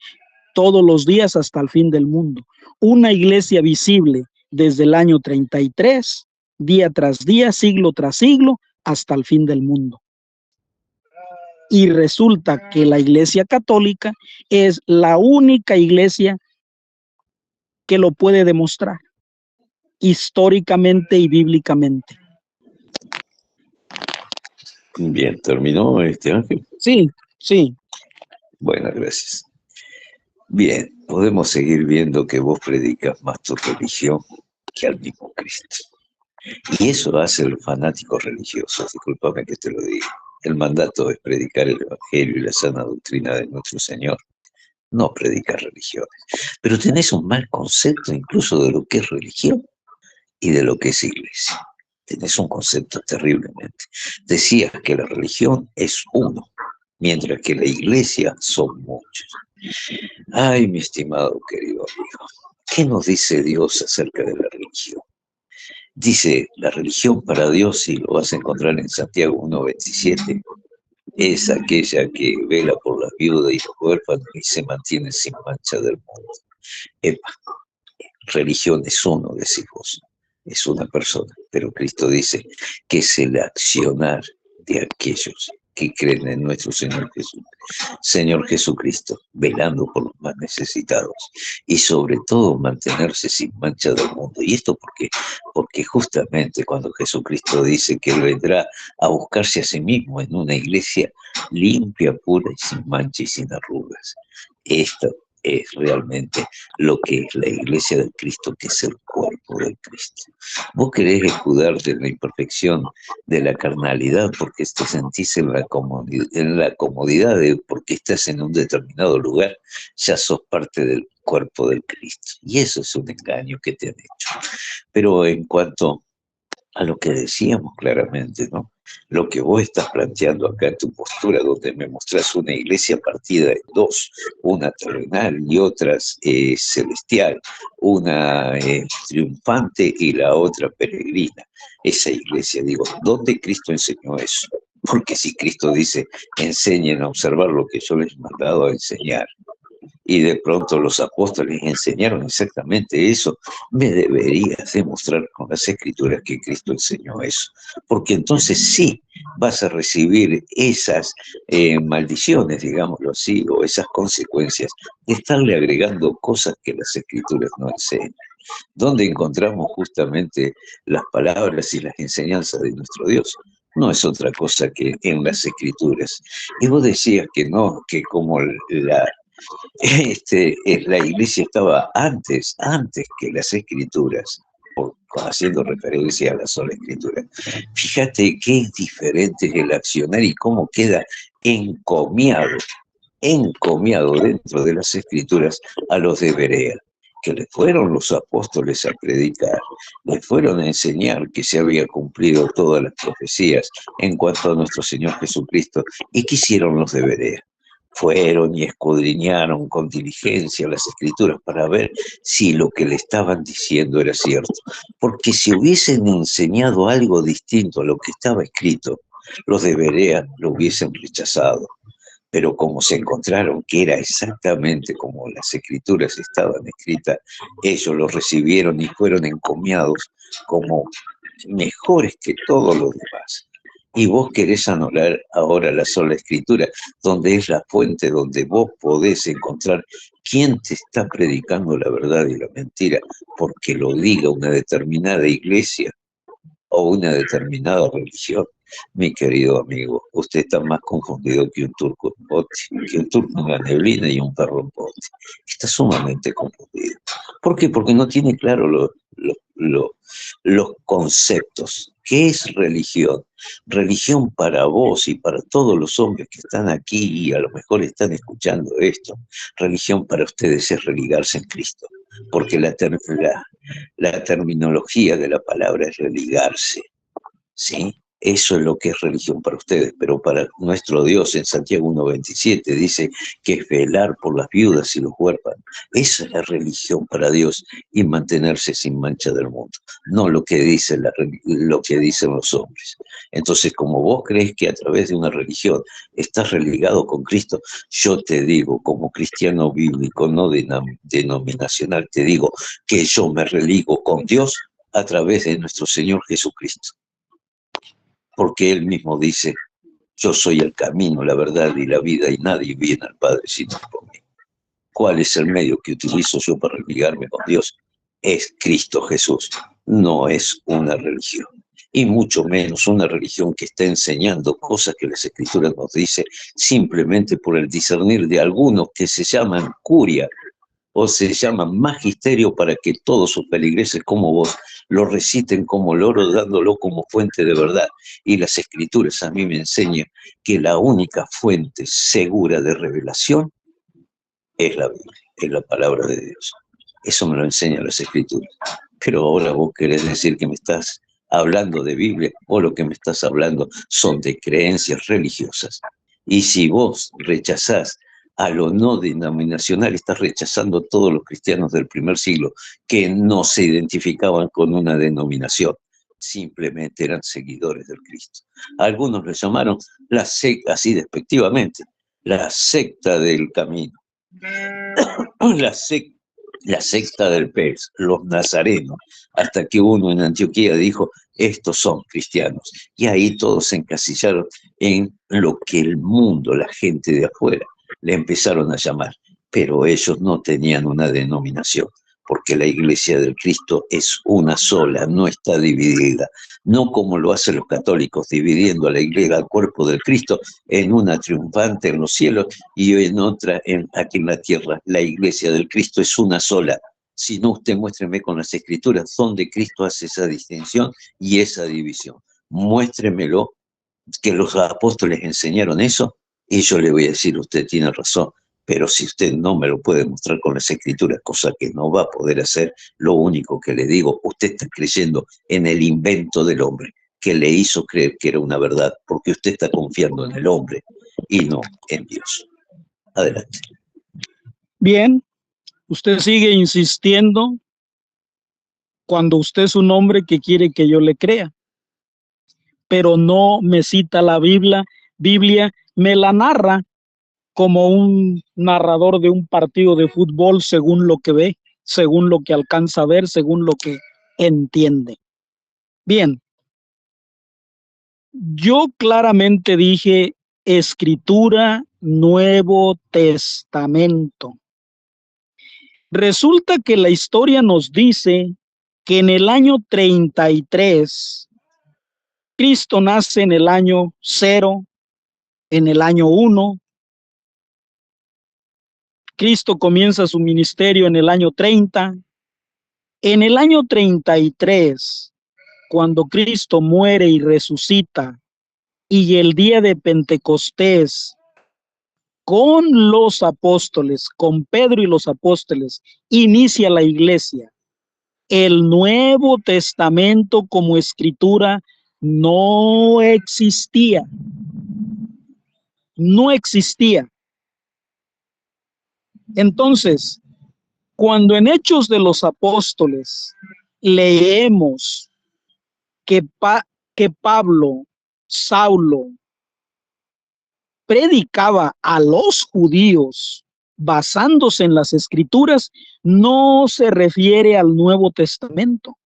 todos los días hasta el fin del mundo. Una iglesia visible desde el año 33, día tras día, siglo tras siglo, hasta el fin del mundo. Y resulta que la iglesia católica es la única iglesia que lo puede demostrar históricamente y bíblicamente. Bien, ¿terminó Ángel? Sí, sí. Bueno, gracias. Bien, podemos seguir viendo que vos predicas más tu religión que al mismo Cristo. Y eso hace los fanáticos religiosos, discúlpame que te lo diga. El mandato es predicar el Evangelio y la sana doctrina de nuestro Señor, no predicar religiones. Pero tenés un mal concepto incluso de lo que es religión y de lo que es iglesia. Tenés un concepto terriblemente. Decías que la religión es uno, mientras que la iglesia son muchos. Ay, mi estimado querido amigo, ¿qué nos dice Dios acerca de la religión? Dice, la religión para Dios, y lo vas a encontrar en Santiago 1:27, es aquella que vela por las viudas y los huérfanos y se mantiene sin mancha del mundo. Epa, religión es uno, decís vos, es una persona, pero Cristo dice que es el accionar de aquellos que creen en nuestro Señor Jesucristo, velando por los más necesitados y sobre todo mantenerse sin mancha del mundo. ¿Y esto por qué? Porque justamente cuando Jesucristo dice que Él vendrá a buscarse a sí mismo en una iglesia limpia, pura y sin mancha y sin arrugas, esto es realmente lo que es la iglesia del Cristo, que es el cuerpo del Cristo. Vos querés escudarte en la imperfección de la carnalidad porque te sentís en la comodidad de porque estás en un determinado lugar, ya sos parte del cuerpo del Cristo. Y eso es un engaño que te han hecho. Pero en cuanto a lo que decíamos claramente, ¿no? Lo que vos estás planteando acá en tu postura, donde me mostrás una iglesia partida en dos, una terrenal y otra celestial, una triunfante y la otra peregrina. Esa iglesia, digo, ¿dónde Cristo enseñó eso? Porque si Cristo dice, enseñen a observar lo que yo les he mandado a enseñar, y de pronto los apóstoles enseñaron exactamente eso, me deberías demostrar con las escrituras que Cristo enseñó eso, porque entonces sí vas a recibir esas maldiciones, digámoslo así, o esas consecuencias de estarle agregando cosas que las escrituras no enseñan. Donde encontramos justamente las palabras y las enseñanzas de nuestro Dios. No es otra cosa que en las escrituras. Y vos decías que no, que como la iglesia estaba antes que las escrituras, haciendo referencia a la sola escritura. Fíjate qué diferente es el accionar y cómo queda encomiado dentro de las escrituras a los de Berea, que le fueron los apóstoles a predicar, le fueron a enseñar que se había cumplido todas las profecías en cuanto a nuestro Señor Jesucristo. ¿Y qué hicieron los de Berea? Fueron y escudriñaron con diligencia las escrituras para ver si lo que le estaban diciendo era cierto. Porque si hubiesen enseñado algo distinto a lo que estaba escrito, los de Berea lo hubiesen rechazado. Pero como se encontraron que era exactamente como las escrituras estaban escritas, ellos lo recibieron y fueron encomiados como mejores que todos los demás. Y vos querés anular ahora la sola escritura, donde es la fuente donde vos podés encontrar quién te está predicando la verdad y la mentira, porque lo diga una determinada iglesia o una determinada religión. Mi querido amigo, usted está más confundido que un turco en bote, que un turco en la neblina y un perro en bote. Está sumamente confundido. ¿Por qué? Porque no tiene claro los conceptos. ¿Qué es religión? Religión para vos y para todos los hombres que están aquí y a lo mejor están escuchando esto. Religión para ustedes es religarse en Cristo, porque la terminología de la palabra es religarse, ¿sí? Eso es lo que es religión para ustedes, pero para nuestro Dios en Santiago 1:27 dice que es velar por las viudas y los huérfanos. Esa es la religión para Dios y mantenerse sin mancha del mundo, no lo que dicen los hombres. Entonces, como vos crees que a través de una religión estás religado con Cristo, yo te digo, como cristiano bíblico, no denominacional, te digo que yo me religo con Dios a través de nuestro Señor Jesucristo. Porque Él mismo dice, yo soy el camino, la verdad y la vida, y nadie viene al Padre sino por mí. ¿Cuál es el medio que utilizo yo para religarme con Dios? Es Cristo Jesús, no es una religión. Y mucho menos una religión que está enseñando cosas que las Escrituras nos dicen simplemente por el discernir de algunos que se llaman curia, o se llama magisterio para que todos sus feligreses como vos lo reciten como loro, dándolo como fuente de verdad. Y las escrituras a mí me enseñan que la única fuente segura de revelación es la Biblia, es la palabra de Dios. Eso me lo enseñan las escrituras. Pero ahora vos querés decir que me estás hablando de Biblia, o lo que me estás hablando son de creencias religiosas. Y si vos rechazás a lo no denominacional, estás rechazando a todos los cristianos del primer siglo que no se identificaban con una denominación, simplemente eran seguidores del Cristo. Algunos le llamaron la secta, así despectivamente, la secta del camino, la secta la secta del pez, los nazarenos, hasta que uno en Antioquía dijo, estos son cristianos. Y ahí todos se encasillaron en lo que el mundo, la gente de afuera, le empezaron a llamar. Pero ellos no tenían una denominación, porque la iglesia del Cristo es una sola, no está dividida. No como lo hacen los católicos, dividiendo a la iglesia, al cuerpo del Cristo, en una triunfante en los cielos y en otra aquí en la tierra. La iglesia del Cristo es una sola. Si no, usted muéstreme con las escrituras donde Cristo hace esa distinción y esa división. Muéstremelo, que los apóstoles enseñaron eso, y yo le voy a decir, usted tiene razón. Pero si usted no me lo puede mostrar con las escrituras, cosa que no va a poder hacer, lo único que le digo, usted está creyendo en el invento del hombre, que le hizo creer que era una verdad, porque usted está confiando en el hombre y no en Dios. Adelante. Bien, usted sigue insistiendo cuando usted es un hombre que quiere que yo le crea, pero no me cita la Biblia me la narra como un narrador de un partido de fútbol según lo que ve, según lo que alcanza a ver, según lo que entiende. Bien, yo claramente dije Escritura, Nuevo Testamento. Resulta que la historia nos dice que en el año 33, Cristo nace en el año 0, en el año 1, Cristo comienza su ministerio en el año 30. En el año 33, cuando Cristo muere y resucita, y el día de Pentecostés, con los apóstoles, con Pedro y los apóstoles, inicia la iglesia. El Nuevo Testamento como escritura no existía. No existía. Entonces, cuando en Hechos de los Apóstoles leemos que Pablo, Saulo, predicaba a los judíos basándose en las escrituras, no se refiere al Nuevo Testamento,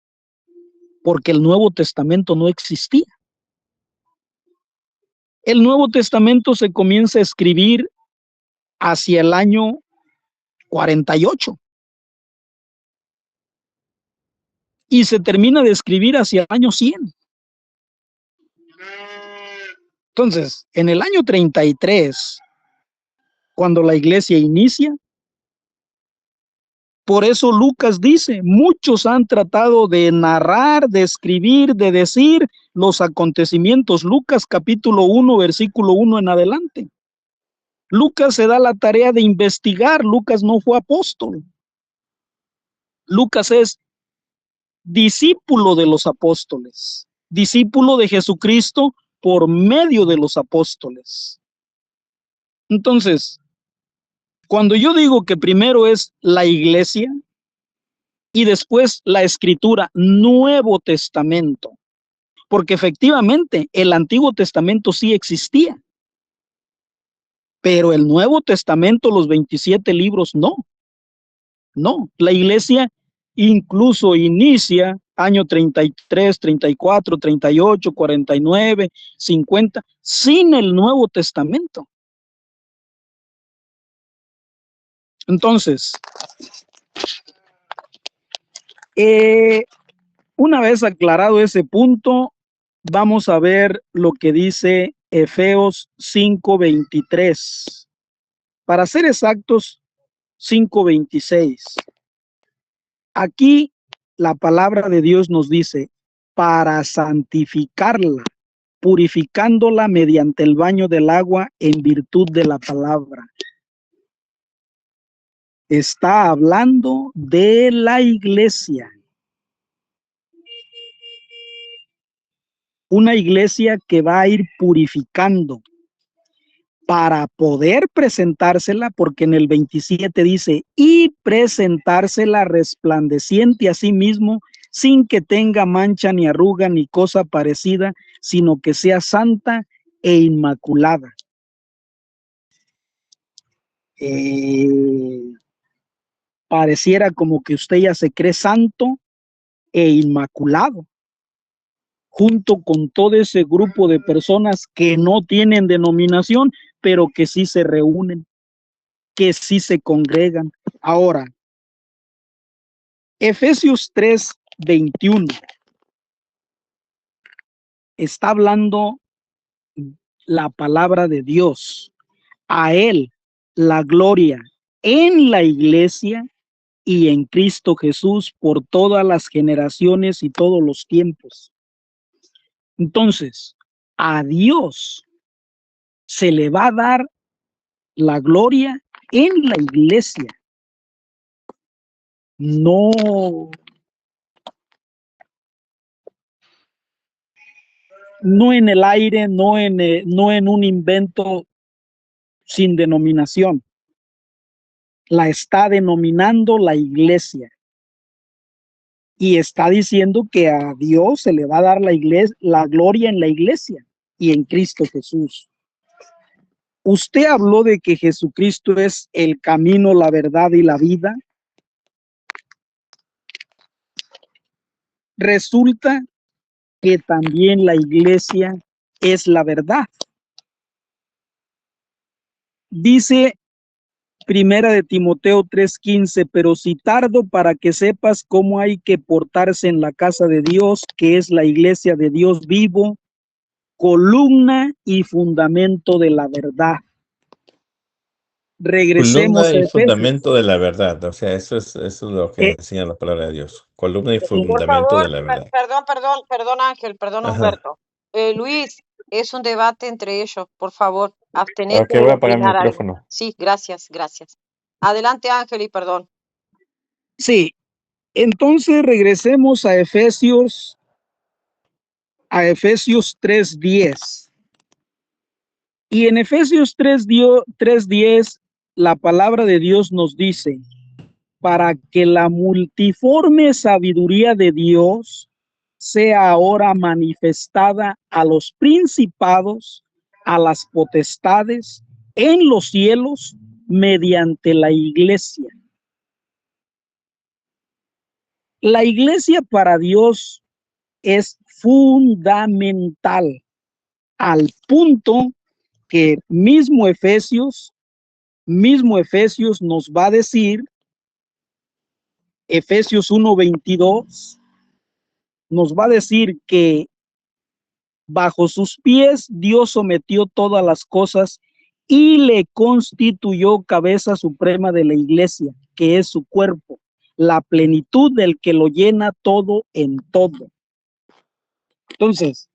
porque el Nuevo Testamento no existía. El Nuevo Testamento se comienza a escribir hacia el año 48 y se termina de escribir hacia el año 100. Entonces, en el año 33, cuando la iglesia inicia, por eso Lucas dice, muchos han tratado de narrar, de escribir, de decir los acontecimientos. Lucas capítulo 1, versículo 1 en adelante. Lucas se da la tarea de investigar. Lucas no fue apóstol. Lucas es discípulo de los apóstoles, discípulo de Jesucristo por medio de los apóstoles. Entonces, cuando yo digo que primero es la iglesia y después la escritura, Nuevo Testamento, porque efectivamente el Antiguo Testamento sí existía, pero el Nuevo Testamento, los 27 libros, no. La iglesia incluso inicia año 33, 34, 38, 49, 50, sin el Nuevo Testamento. Entonces, una vez aclarado ese punto, vamos a ver lo que dice Efesios 5:23. Para ser exactos, 5:26. Aquí la palabra de Dios nos dice, para santificarla, purificándola mediante el baño del agua en virtud de la palabra. Está hablando de la iglesia. Una iglesia que va a ir purificando para poder presentársela, porque en el 27 dice, y presentársela resplandeciente a sí mismo, sin que tenga mancha ni arruga ni cosa parecida, sino que sea santa e inmaculada. Pareciera como que usted ya se cree santo e inmaculado, junto con todo ese grupo de personas que no tienen denominación, pero que sí se reúnen, que sí se congregan. Ahora, Efesios 3:21 está hablando la palabra de Dios. A Él la gloria en la iglesia y en Cristo Jesús por todas las generaciones y todos los tiempos. Entonces, a Dios se le va a dar la gloria en la iglesia. No, no en el aire, no en un invento sin denominación. La está denominando la iglesia. Y está diciendo que a Dios se le va a dar la gloria en la iglesia y en Cristo Jesús. Usted habló de que Jesucristo es el camino, la verdad y la vida. Resulta que también la iglesia es la verdad. Dice Primera de Timoteo 3:15, pero si tardo para que sepas cómo hay que portarse en la casa de Dios, que es la iglesia de Dios vivo, columna y fundamento de la verdad. Regresemos Columna a y Efesios. fundamento de la verdad. O sea, eso es lo que Eh, enseña la palabra de Dios. Columna y Por fundamento favor, de la verdad. perdón Ángel, perdón Ajá. Humberto. Luis, es un debate entre ellos, por favor, Ok, abstenete voy de a apagar el opinar algo. micrófono. Sí, gracias, gracias. Adelante Ángel y perdón. sí, entonces regresemos a Efesios 3:10. Y en Efesios 3:10, la palabra de Dios nos dice, para que la multiforme sabiduría de Dios sea ahora manifestada a los principados, a las potestades en los cielos mediante la iglesia. La iglesia para Dios es fundamental al punto que mismo Efesios nos va a decir, Efesios 1:22, nos va a decir que bajo sus pies Dios sometió todas las cosas y le constituyó cabeza suprema de la iglesia, que es su cuerpo, la plenitud del que lo llena todo en todo. Entonces,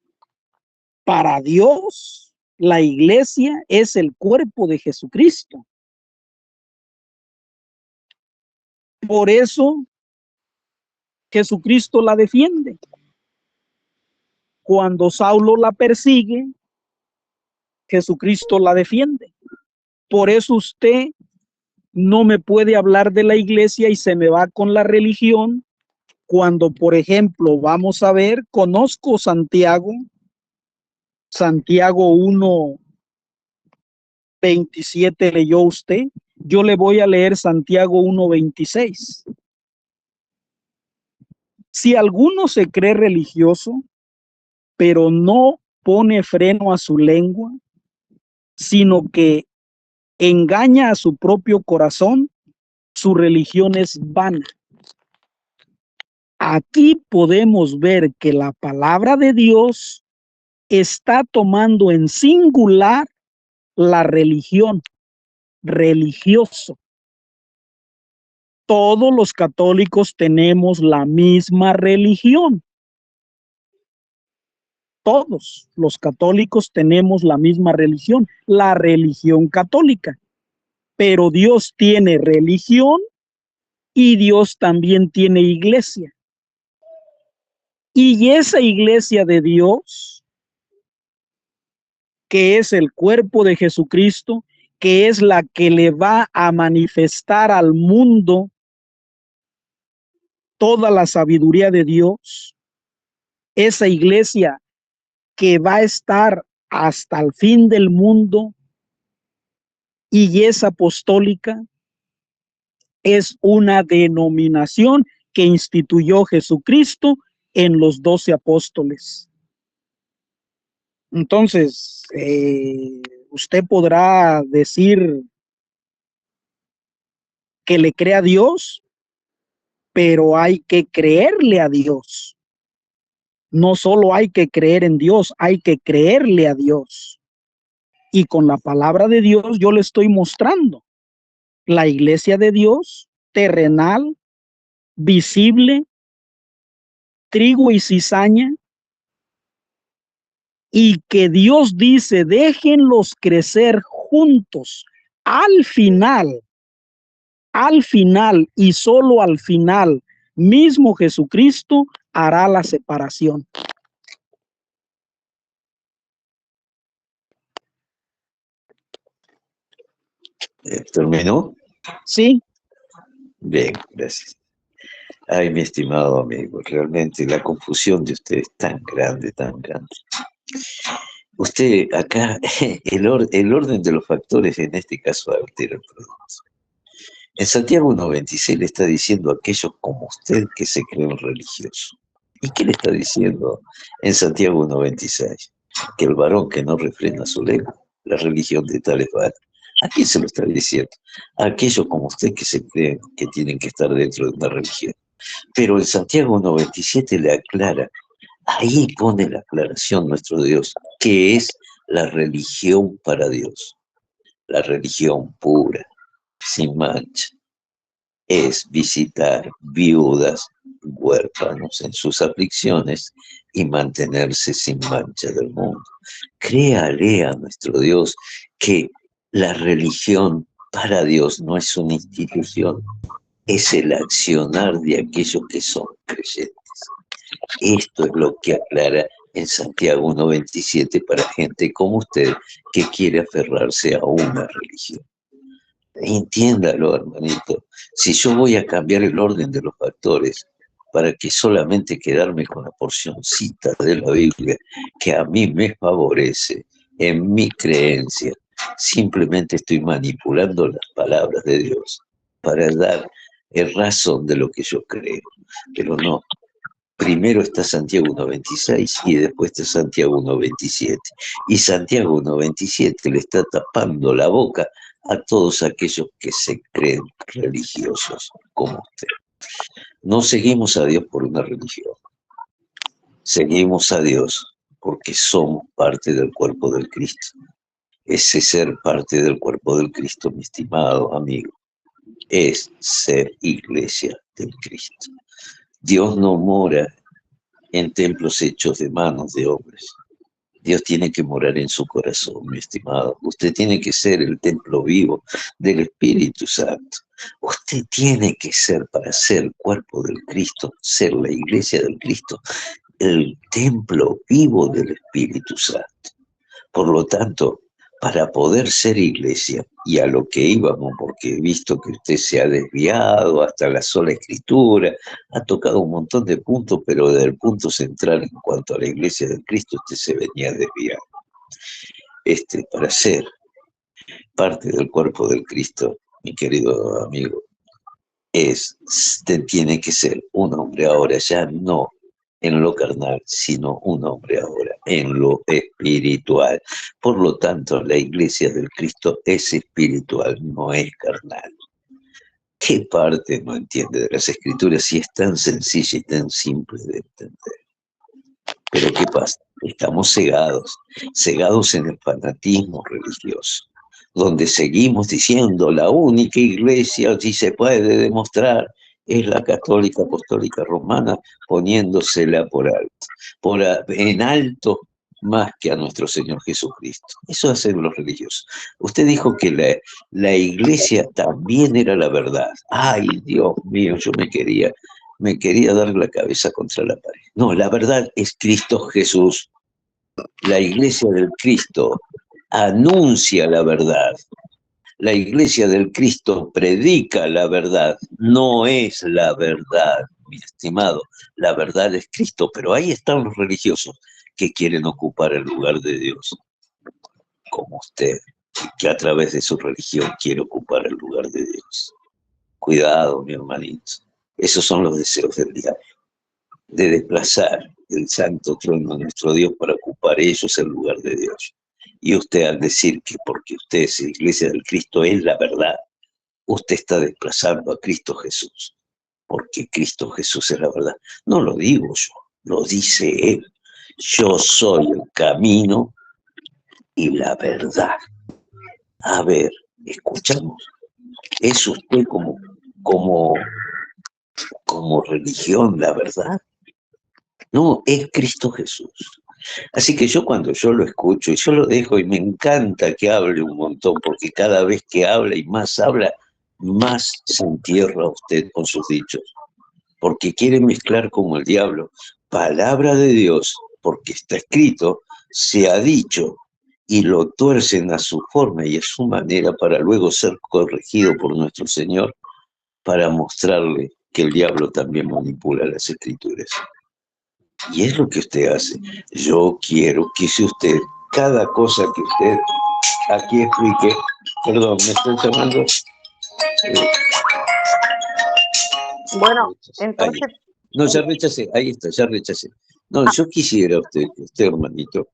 para Dios, la iglesia es el cuerpo de Jesucristo. Por eso, Jesucristo la defiende. Cuando Saulo la persigue, Jesucristo la defiende. Por eso usted no me puede hablar de la iglesia y se me va con la religión cuando, por ejemplo, vamos a ver, conozco Santiago 1:27 leyó usted, yo le voy a leer Santiago 1:26. Si alguno se cree religioso, pero no pone freno a su lengua, sino que engaña a su propio corazón, su religión es vana. Aquí podemos ver que la palabra de Dios está tomando en singular la religión, religioso. todos los católicos tenemos la misma religión. Todos los católicos tenemos la misma religión, la religión católica. Pero Dios tiene religión y Dios también tiene iglesia. Y esa iglesia de Dios, que es el cuerpo de Jesucristo, que es la que le va a manifestar al mundo toda la sabiduría de Dios, esa iglesia que va a estar hasta el fin del mundo y es apostólica, es una denominación que instituyó Jesucristo en los 12 apóstoles. Entonces, usted podrá decir que le cree a Dios, pero hay que creerle a Dios. No solo hay que creer en Dios, hay que creerle a Dios. Y con la palabra de Dios yo le estoy mostrando la iglesia de Dios, terrenal, visible, trigo y cizaña, y que Dios dice, déjenlos crecer juntos. Al final y solo al final, mismo Jesucristo hará la separación. ¿Terminó? Sí. Bien, gracias. Ay, mi estimado amigo, realmente la confusión de usted es tan grande, tan grande. Usted acá, el orden de los factores en este caso altera el producto. En Santiago 1.26 le está diciendo a aquellos como usted que se creen religiosos. ¿Y qué le está diciendo en Santiago 1.26? Que el varón que no refrena su lengua, la religión de tal es vana. ¿A quién se lo está diciendo? A aquellos como usted que se creen que tienen que estar dentro de una religión. Pero en Santiago 1.27 le aclara, ahí pone la aclaración nuestro Dios, que es la religión para Dios, la religión pura, sin mancha, es visitar viudas, huérfanos en sus aflicciones y mantenerse sin mancha del mundo. Créale a nuestro Dios que la religión para Dios no es una institución, es el accionar de aquellos que son creyentes. Esto es lo que aclara en Santiago 1.27 para gente como usted que quiere aferrarse a una religión. Entiéndalo, hermanito. Si yo voy a cambiar el orden de los factores para que solamente quedarme con la porcioncita de la Biblia que a mí me favorece en mi creencia, simplemente estoy manipulando las palabras de Dios para dar razón de lo que yo creo. Pero no. Primero está Santiago 1.26 y después está Santiago 1.27. Y Santiago 1.27 le está tapando la boca a todos aquellos que se creen religiosos como usted. No seguimos a Dios por una religión. Seguimos a Dios porque somos parte del cuerpo del Cristo. Ese ser parte del cuerpo del Cristo, mi estimado amigo, es ser iglesia del Cristo. Dios no mora en templos hechos de manos de hombres. Dios tiene que morar en su corazón, mi estimado. Usted tiene que ser el templo vivo del Espíritu Santo. Usted tiene que ser, para ser el cuerpo del Cristo, ser la iglesia del Cristo, el templo vivo del Espíritu Santo. Por lo tanto, para poder ser iglesia, y a lo que íbamos, porque he visto que usted se ha desviado hasta la sola escritura, ha tocado un montón de puntos, pero desde el punto central en cuanto a la iglesia del Cristo, usted se venía desviando. Para ser parte del cuerpo del Cristo, mi querido amigo, usted tiene que ser un hombre ahora, ya no en lo carnal, sino un hombre ahora en lo espiritual. Por lo tanto, la iglesia del Cristo es espiritual, no es carnal. ¿Qué parte no entiende de las Escrituras si es tan sencilla y tan simple de entender? Pero ¿qué pasa? Estamos cegados en el fanatismo religioso. donde seguimos diciendo la única iglesia, si se puede demostrar, es la católica apostólica romana, poniéndosela en alto más que a nuestro Señor Jesucristo. Eso hacen los religiosos. Usted dijo que la iglesia también era la verdad. Ay, Dios mío, yo me quería dar la cabeza contra la pared. No, la verdad es Cristo Jesús. La iglesia del Cristo anuncia la verdad. La iglesia del Cristo predica la verdad, no es la verdad, mi estimado. La verdad es Cristo, pero ahí están los religiosos que quieren ocupar el lugar de Dios, como usted, que a través de su religión quiere ocupar el lugar de Dios. Cuidado, mi hermanito. Esos son los deseos del diablo, de desplazar el santo trono de nuestro Dios para ocupar ellos el lugar de Dios. Y usted, al decir que porque usted es iglesia del Cristo es la verdad, usted está desplazando a Cristo Jesús, porque Cristo Jesús es la verdad. No lo digo yo, lo dice Él. Yo soy el camino y la verdad. A ver, escuchamos. ¿Es usted como religión la verdad? No, es Cristo Jesús. Así que cuando yo lo escucho y yo lo dejo y me encanta que hable un montón, porque cada vez que habla y más habla, más se entierra usted con sus dichos, porque quiere mezclar como el diablo palabra de Dios, porque está escrito, se ha dicho, y lo tuercen a su forma y a su manera para luego ser corregido por nuestro Señor, para mostrarle que el diablo también manipula las escrituras. Y es lo que usted hace. Yo quiero que si usted, cada cosa que usted aquí explique, perdón, me estoy llamando. Bueno, entonces... No, ya rechacé, ahí está, ya rechacé. No, yo quisiera usted, hermanito,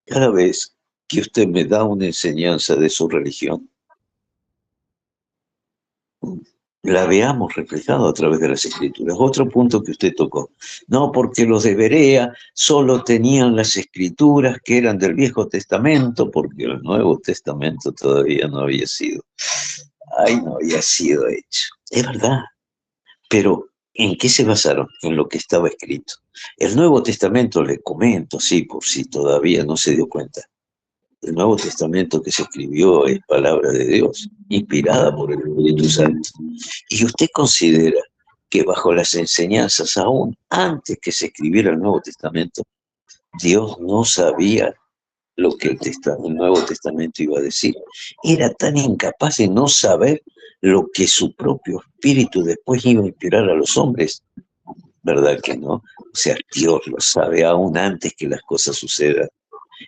cada vez que usted me da una enseñanza de su religión, la veamos reflejada a través de las escrituras. Otro punto que usted tocó. No, porque los de Berea solo tenían las escrituras que eran del Viejo Testamento, porque el Nuevo Testamento todavía no había sido hecho. Es verdad. Pero, ¿en qué se basaron? En lo que estaba escrito. El Nuevo Testamento, le comento, sí, por si todavía no se dio cuenta. El Nuevo Testamento que se escribió es palabra de Dios, inspirada por el Espíritu Santo. Y usted considera que bajo las enseñanzas, aún antes que se escribiera el Nuevo Testamento, Dios no sabía lo que el Nuevo Testamento iba a decir. Era tan incapaz de no saber lo que su propio espíritu después iba a inspirar a los hombres. ¿Verdad que no? O sea, Dios lo sabe aún antes que las cosas sucedan.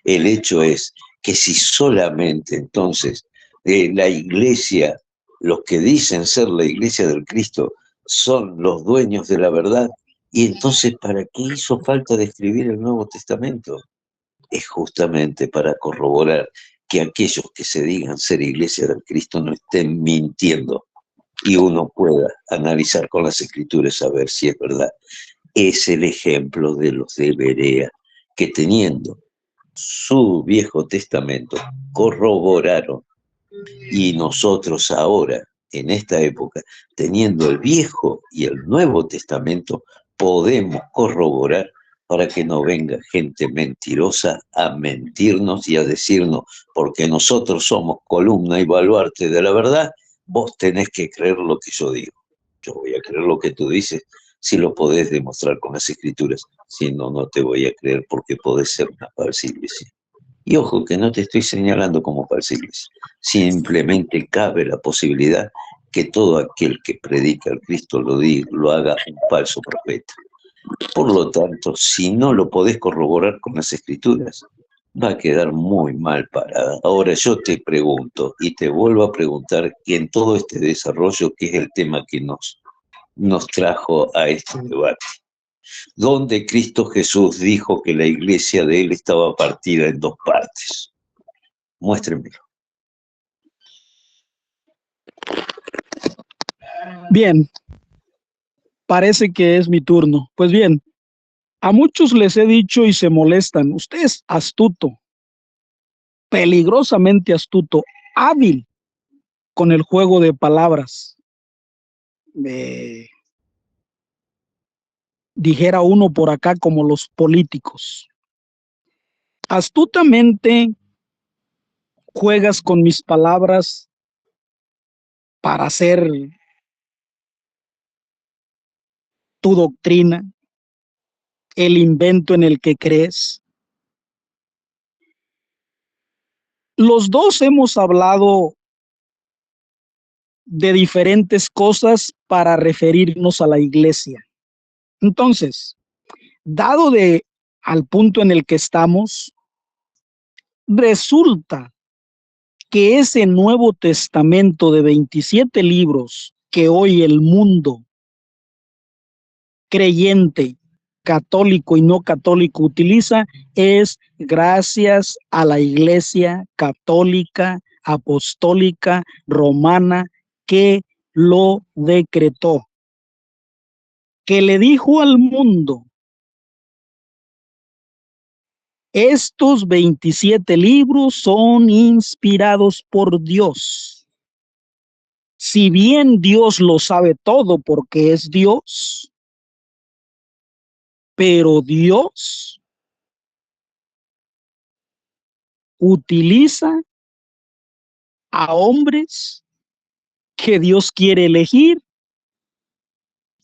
El hecho es que si solamente entonces la iglesia, los que dicen ser la iglesia del Cristo, son los dueños de la verdad, y entonces ¿para qué hizo falta de escribir el Nuevo Testamento? Es justamente para corroborar que aquellos que se digan ser iglesia del Cristo no estén mintiendo y uno pueda analizar con las escrituras a ver si es verdad. Es el ejemplo de los de Berea, que teniendo su Viejo Testamento corroboraron, y nosotros ahora, en esta época, teniendo el Viejo y el Nuevo Testamento, podemos corroborar para que no venga gente mentirosa a mentirnos y a decirnos, porque nosotros somos columna y baluarte de la verdad, vos tenés que creer lo que yo digo. Yo voy a creer lo que tú dices si lo podés demostrar con las escrituras. Si no, no te voy a creer porque podés ser una falsa iglesia. Y ojo, que no te estoy señalando como falsa iglesia. Simplemente cabe la posibilidad que todo aquel que predica al Cristo lo haga un falso profeta. Por lo tanto, si no lo podés corroborar con las escrituras, va a quedar muy mal parada. Ahora yo te pregunto, y te vuelvo a preguntar, que en todo este desarrollo, que es el tema que nos trajo a este debate, donde Cristo Jesús dijo que la iglesia de él estaba partida en dos partes. Muéstrenmelo. Bien, parece que es mi turno. Pues bien, a muchos les he dicho y se molestan, usted es astuto. peligrosamente astuto, hábil con el juego de palabras. Dijera uno por acá, como los políticos. Astutamente juegas con mis palabras para hacer tu doctrina, el invento en el que crees. Los dos hemos hablado de diferentes cosas para referirnos a la iglesia. Entonces, dado al punto en el que estamos, resulta que ese Nuevo Testamento de 27 libros que hoy el mundo creyente, católico y no católico utiliza, es gracias a la Iglesia católica, apostólica, romana, que lo decretó, que le dijo al mundo: estos 27 libros son inspirados por Dios. Si bien Dios lo sabe todo porque es Dios, pero Dios utiliza a hombres que Dios quiere elegir,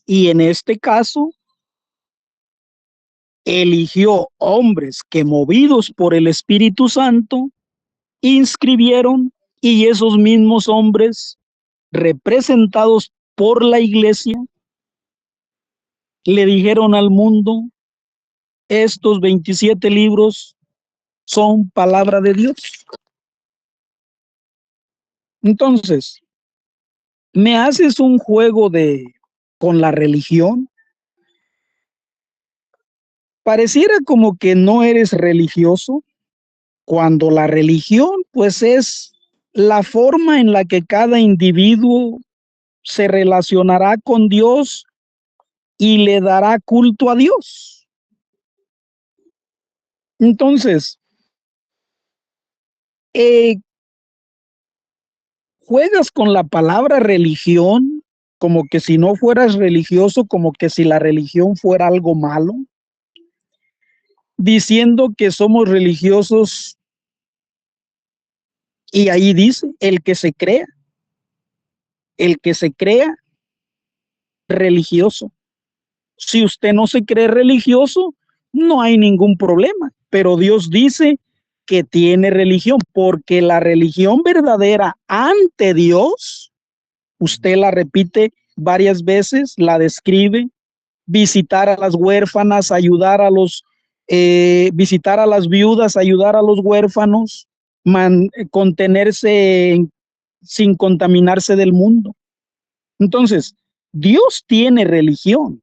y en este caso eligió hombres que, movidos por el Espíritu Santo, inscribieron, y esos mismos hombres, representados por la iglesia, le dijeron al mundo: estos 27 libros son palabra de Dios. Entonces, me haces un juego con la religión. Pareciera como que no eres religioso, cuando la religión pues es la forma en la que cada individuo se relacionará con Dios y le dará culto a Dios. Entonces, juegas con la palabra religión como que si no fueras religioso, como que si la religión fuera algo malo, diciendo que somos religiosos, y ahí dice: el que se crea religioso. Si usted no se cree religioso, no hay ningún problema, pero Dios dice que tiene religión, porque la religión verdadera ante Dios, usted la repite varias veces, la describe: visitar a las huérfanas, ayudar a visitar a las viudas, ayudar a los huérfanos, contenerse sin contaminarse del mundo. Entonces, Dios tiene religión.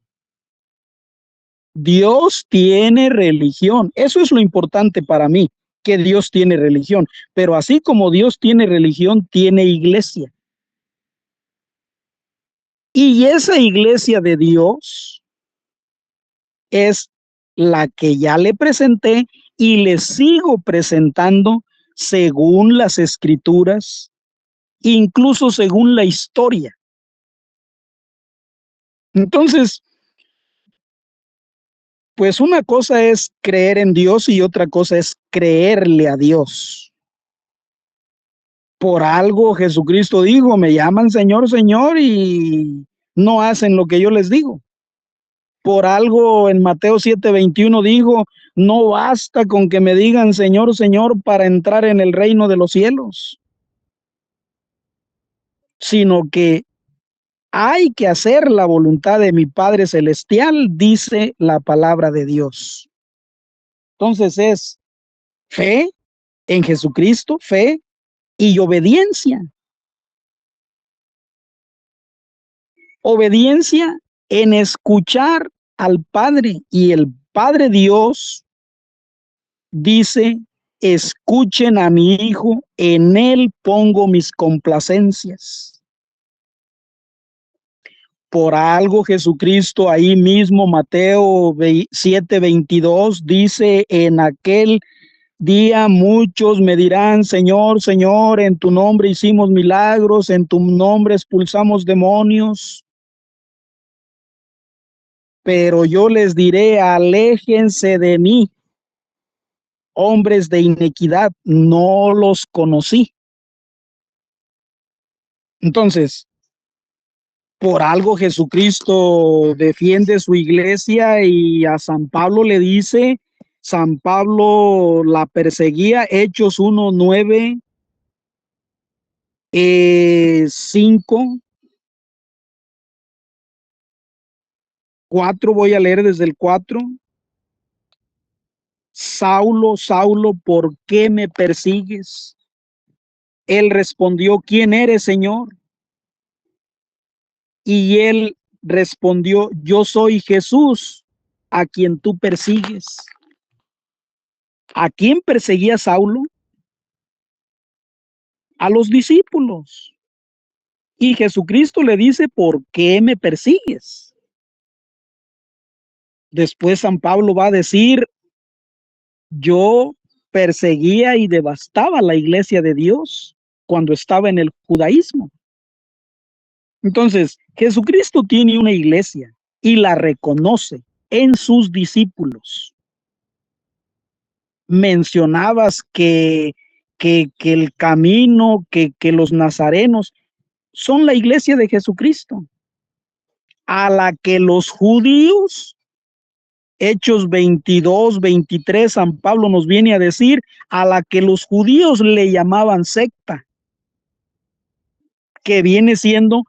Dios tiene religión. Eso es lo importante para mí, que Dios tiene religión. Pero así como Dios tiene religión, tiene iglesia. Y esa iglesia de Dios es la que ya le presenté y le sigo presentando según las escrituras, incluso según la historia. Entonces, pues una cosa es creer en Dios y otra cosa es creerle a Dios. Por algo Jesucristo dijo: me llaman Señor, Señor, y no hacen lo que yo les digo. Por algo en Mateo 7:21 dijo: no basta con que me digan Señor, Señor para entrar en el reino de los cielos, sino que hay que hacer la voluntad de mi Padre Celestial, dice la palabra de Dios. Entonces es fe en Jesucristo, fe y obediencia. Obediencia en escuchar al Padre, y el Padre Dios dice: escuchen a mi Hijo, en él pongo mis complacencias. Por algo Jesucristo ahí mismo, Mateo 7:22, dice: en aquel Día muchos me dirán, Señor, Señor, en tu nombre hicimos milagros, en tu nombre expulsamos demonios. Pero yo les diré, aléjense de mí, hombres de iniquidad, no los conocí. Entonces, por algo Jesucristo defiende su iglesia y a San Pablo le dice, San Pablo la perseguía, Hechos 1:9, 5, 4, voy a leer desde el 4. Saulo, Saulo, ¿por qué me persigues? Él respondió, ¿quién eres, Señor? Y él respondió, yo soy Jesús, a quien tú persigues. ¿A quién perseguía Saulo? A los discípulos. Y Jesucristo le dice, ¿por qué me persigues? Después San Pablo va a decir, yo perseguía y devastaba la iglesia de Dios cuando estaba en el judaísmo. Entonces, Jesucristo tiene una iglesia y la reconoce en sus discípulos. Mencionabas que el camino, que los nazarenos son la iglesia de Jesucristo, a la que los judíos, Hechos 22, 23, San Pablo nos viene a decir, a la que los judíos le llamaban secta, que viene siendo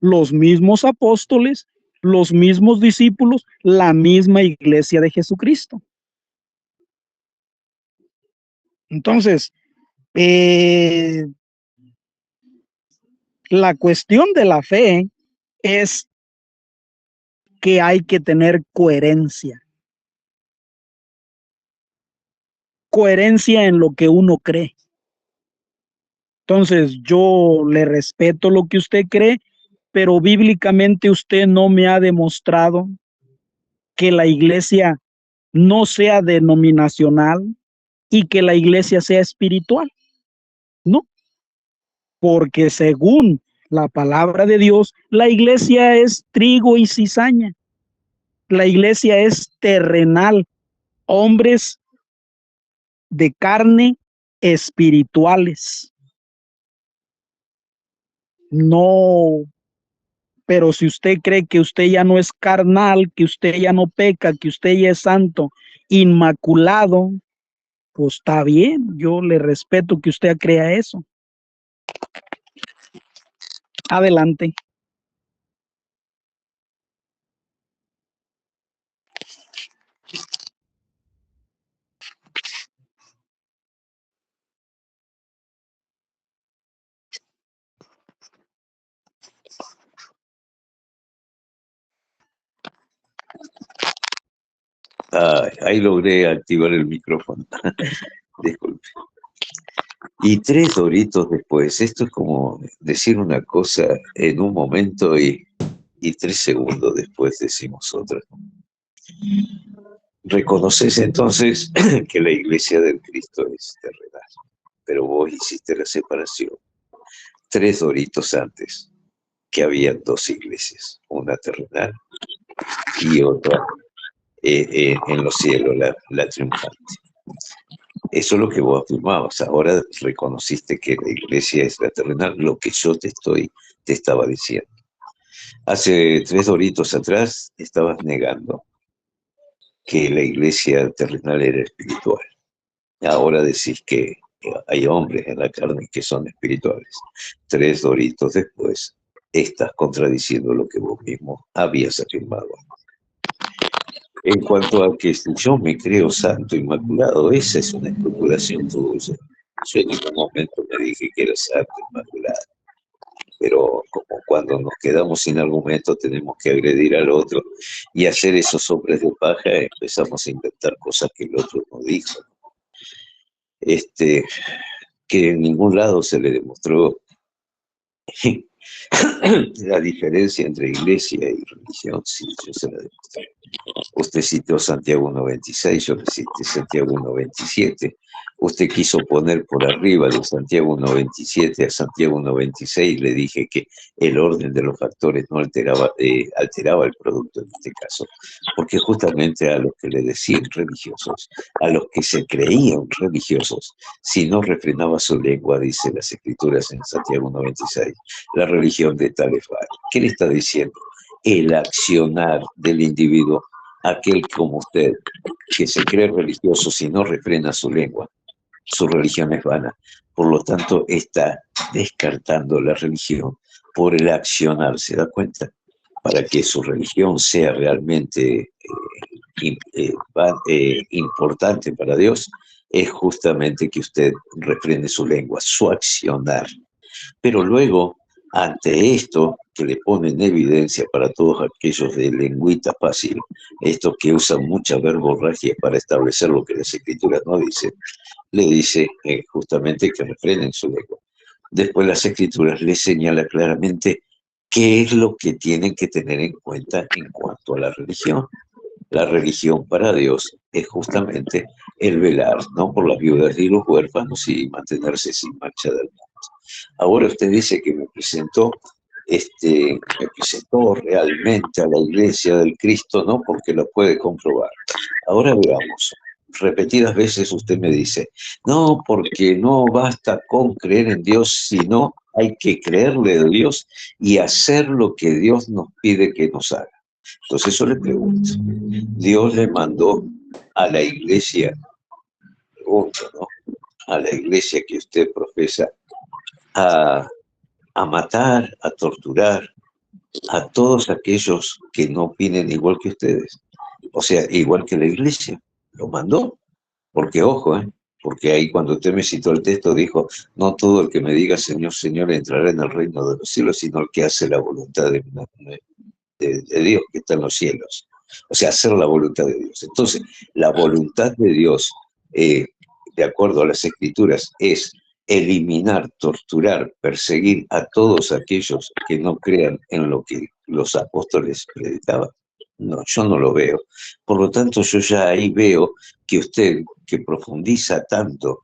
los mismos apóstoles, los mismos discípulos, la misma iglesia de Jesucristo. Entonces, la cuestión de la fe es que hay que tener coherencia. Coherencia en lo que uno cree. Entonces, yo le respeto lo que usted cree, pero bíblicamente usted no me ha demostrado que la iglesia no sea denominacional y que la iglesia sea espiritual. No, porque según la palabra de Dios, la iglesia es trigo y cizaña. La iglesia es terrenal, hombres de carne espirituales. No, pero si usted cree que usted ya no es carnal, que usted ya no peca, que usted ya es santo, inmaculado, pues está bien, yo le respeto que usted crea eso. Adelante. Ahí logré activar el micrófono. Disculpe. Y 3 doritos después. Esto es como decir una cosa en un momento y 3 segundos después decimos otra. Reconoces entonces que la iglesia del Cristo es terrenal, pero vos hiciste la separación 3 doritos antes, que habían 2 iglesias, una terrenal y otra en los cielos, la triunfante. Eso es lo que vos afirmabas. Ahora reconociste que la iglesia es la terrenal, lo que yo te estaba diciendo. Hace 3 doritos atrás estabas negando que la iglesia terrenal era espiritual. Ahora decís que hay hombres en la carne que son espirituales. 3 doritos después estás contradiciendo lo que vos mismo habías afirmado. En cuanto a que yo me creo santo, inmaculado, esa es una especulación tuya. Yo en ningún momento me dije que era santo, inmaculado. Pero como cuando nos quedamos sin argumento tenemos que agredir al otro y hacer esos hombres de paja, empezamos a inventar cosas que el otro no dijo. Que en ningún lado se le demostró La diferencia entre iglesia y religión, sí, yo se la demostré. Usted citó Santiago 1.26, yo le cité Santiago 1.27. Usted quiso poner por arriba de Santiago 1.27 a Santiago 1.26, le dije que el orden de los factores no alteraba el producto en este caso, porque justamente a los que le decían religiosos, a los que se creían religiosos, si no refrenaba su lengua, dice las Escrituras en Santiago 1.26, la religión de tal es vana. ¿Qué le está diciendo? El accionar del individuo, aquel como usted, que se cree religioso si no refrena su lengua, su religión es vana. Por lo tanto, está descartando la religión por el accionar, ¿se da cuenta? Para que su religión sea realmente importante para Dios, es justamente que usted refrene su lengua, su accionar. Pero luego, ante esto, que le pone en evidencia para todos aquellos de lengüita fácil, estos que usan mucha verborragia para establecer lo que las Escrituras no dicen, le dice justamente que refrenen su lengua. Después las Escrituras le señala claramente qué es lo que tienen que tener en cuenta en cuanto a la religión. La religión para Dios es justamente el velar, ¿no?, por las viudas y los huérfanos y mantenerse sin mancha del mundo. Ahora usted dice que me presentó realmente a la iglesia del Cristo, ¿no?, porque lo puede comprobar. Ahora veamos. Repetidas veces usted me dice, no, porque no basta con creer en Dios, sino hay que creerle a Dios y hacer lo que Dios nos pide que nos haga. Entonces yo le pregunto, Dios le mandó a la iglesia, pregunto, ¿no?, a la iglesia que usted profesa, a matar, a torturar a todos aquellos que no opinen igual que ustedes. O sea, igual que la iglesia. Lo mandó. Porque, ojo, porque ahí cuando usted me citó el texto dijo, no todo el que me diga Señor, Señor entrará en el reino de los cielos, sino el que hace la voluntad de Dios que está en los cielos. O sea, hacer la voluntad de Dios. Entonces, la voluntad de Dios, de acuerdo a las Escrituras, es eliminar, torturar, perseguir a todos aquellos que no crean en lo que los apóstoles predicaban. No, yo no lo veo. Por lo tanto, yo ya ahí veo que usted, que profundiza tanto,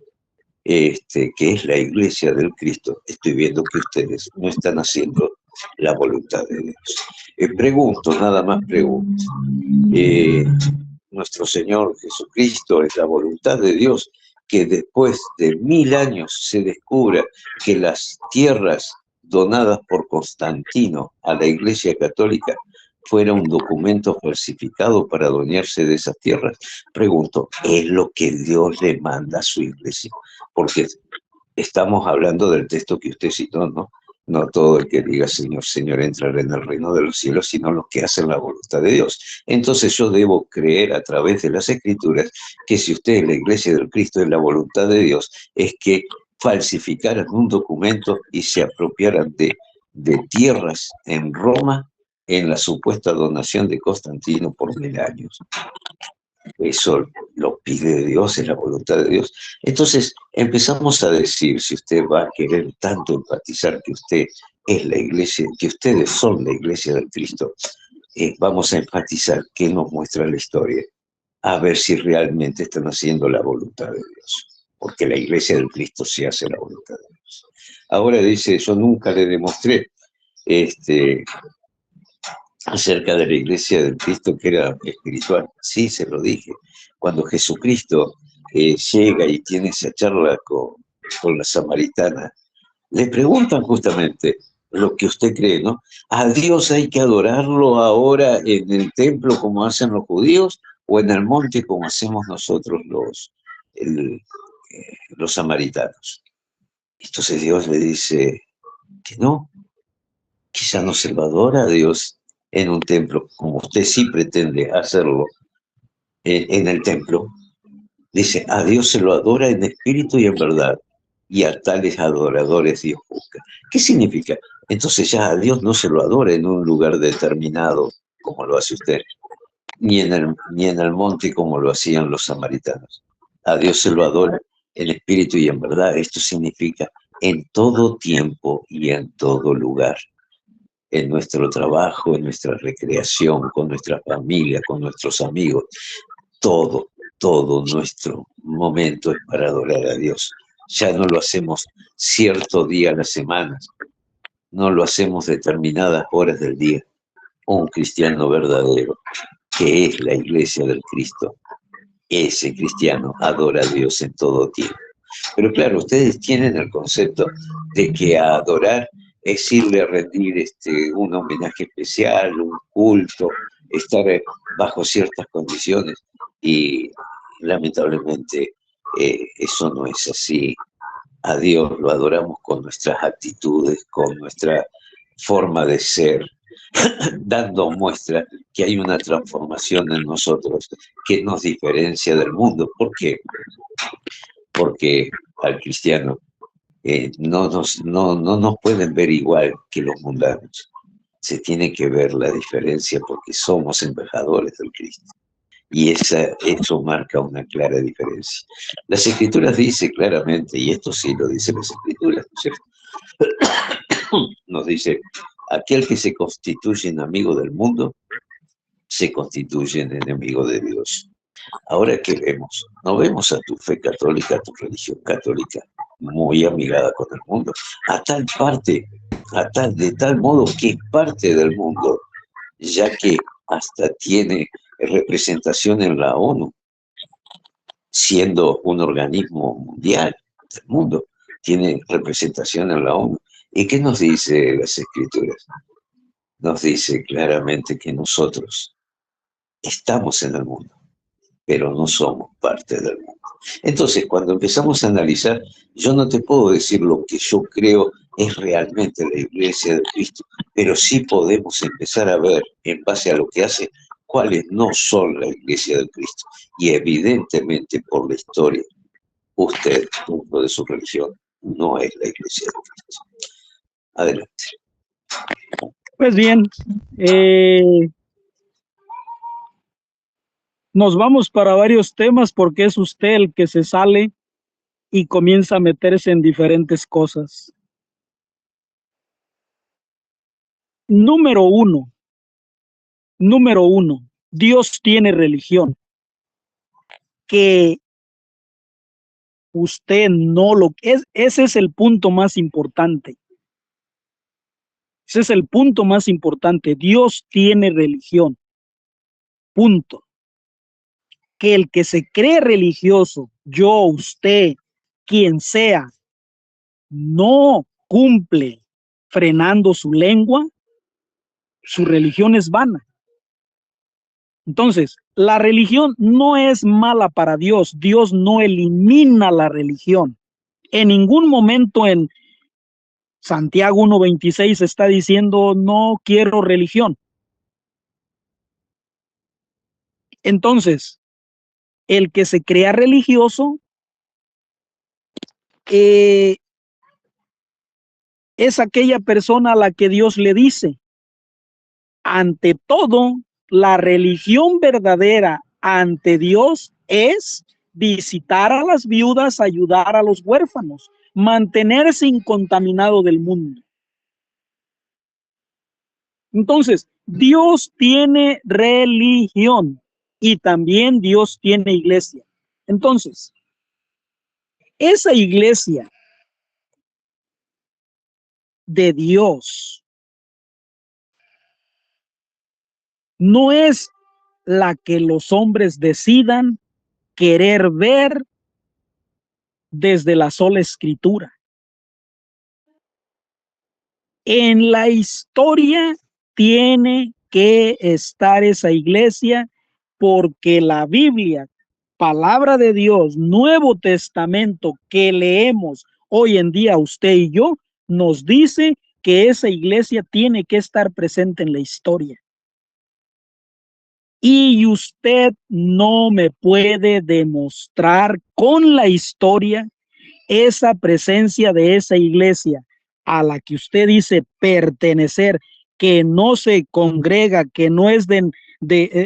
que es la iglesia del Cristo, estoy viendo que ustedes no están haciendo la voluntad de Dios. Pregunto, nada más pregunto. Nuestro Señor Jesucristo, es la voluntad de Dios que después de 1000 años se descubra que las tierras donadas por Constantino a la Iglesia Católica fuera un documento falsificado para adueñarse de esas tierras. Pregunto, ¿es lo que Dios le manda a su iglesia? Porque estamos hablando del texto que usted citó, ¿no? No todo el que diga Señor, Señor entrará en el reino de los cielos, sino los que hacen la voluntad de Dios. Entonces yo debo creer a través de las Escrituras que si usted es la iglesia del Cristo, es la voluntad de Dios, es que falsificaran un documento y se apropiaran de tierras en Roma en la supuesta donación de Constantino por 1000 años. Eso lo pide Dios, es la voluntad de Dios. Entonces empezamos a decir, si usted va a querer tanto enfatizar que usted es la iglesia, que ustedes son la iglesia del Cristo, vamos a enfatizar qué nos muestra la historia, a ver si realmente están haciendo la voluntad de Dios, porque la iglesia del Cristo sí hace la voluntad de Dios. Ahora dice, yo nunca le demostré acerca de la iglesia del Cristo que era espiritual. Sí, se lo dije. Cuando Jesucristo llega y tiene esa charla con la samaritana, le preguntan justamente lo que usted cree, ¿no? ¿A Dios hay que adorarlo ahora en el templo como hacen los judíos o en el monte como hacemos nosotros los samaritanos? Entonces Dios le dice que no, quizá no se lo adora a Dios en un templo, como usted sí pretende hacerlo en el templo. Dice, a Dios se lo adora en espíritu y en verdad, y a tales adoradores Dios busca. ¿Qué significa? Entonces ya a Dios no se lo adora en un lugar determinado, como lo hace usted, ni en el monte como lo hacían los samaritanos. A Dios se lo adora en espíritu y en verdad. Esto significa en todo tiempo y en todo lugar. En nuestro trabajo, en nuestra recreación, con nuestra familia, con nuestros amigos. Todo nuestro momento es para adorar a Dios. Ya no lo hacemos cierto día a la semana, no lo hacemos determinadas horas del día. Un cristiano verdadero, que es la iglesia del Cristo, ese cristiano adora a Dios en todo tiempo. Pero claro, ustedes tienen el concepto de que adorar es irle a rendir un homenaje especial, un culto, estar bajo ciertas condiciones y lamentablemente eso no es así. A Dios lo adoramos con nuestras actitudes, con nuestra forma de ser, dando muestra que hay una transformación en nosotros que nos diferencia del mundo. ¿Por qué? Porque al cristiano no nos pueden ver igual que los mundanos. Se tiene que ver la diferencia porque somos embajadores del Cristo. Y eso marca una clara diferencia. Las Escrituras dicen claramente, y esto sí lo dicen las Escrituras, ¿no es cierto? Nos dice, aquel que se constituye en amigo del mundo, se constituye en enemigo de Dios. Ahora, ¿qué vemos? No vemos a tu fe católica, a tu religión católica, muy amigada con el mundo, de tal modo que es parte del mundo, ya que hasta tiene representación en la ONU, siendo un organismo mundial del mundo, tiene representación en la ONU. ¿Y qué nos dice las Escrituras? Nos dice claramente que nosotros estamos en el mundo, pero no somos parte del mundo. Entonces, cuando empezamos a analizar, yo no te puedo decir lo que yo creo es realmente la Iglesia de Cristo, pero sí podemos empezar a ver, en base a lo que hace, cuáles no son la Iglesia de Cristo. Y evidentemente, por la historia, usted, dentro de su religión, no es la Iglesia de Cristo. Adelante. Pues bien, nos vamos para varios temas porque es usted el que se sale y comienza a meterse en diferentes cosas. Número uno, Dios tiene religión. Que usted no lo es, ese es el punto más importante. Ese es el punto más importante. Dios tiene religión. Punto. Que el que se cree religioso, yo, usted, quien sea, no cumple frenando su lengua, su religión es vana. Entonces, la religión no es mala para Dios. Dios no elimina la religión. En ningún momento en Santiago 1:26 está diciendo no quiero religión. Entonces, el que se crea religioso es aquella persona a la que Dios le dice, ante todo, la religión verdadera ante Dios es visitar a las viudas, ayudar a los huérfanos, mantenerse incontaminado del mundo. Entonces, Dios tiene religión y también Dios tiene iglesia. Entonces, esa iglesia de Dios no es la que los hombres decidan querer ver desde la sola escritura. En la historia tiene que estar esa iglesia porque la Biblia, palabra de Dios, Nuevo Testamento que leemos hoy en día usted y yo, nos dice que esa iglesia tiene que estar presente en la historia. Y usted no me puede demostrar con la historia esa presencia de esa iglesia a la que usted dice pertenecer, que no se congrega, que no es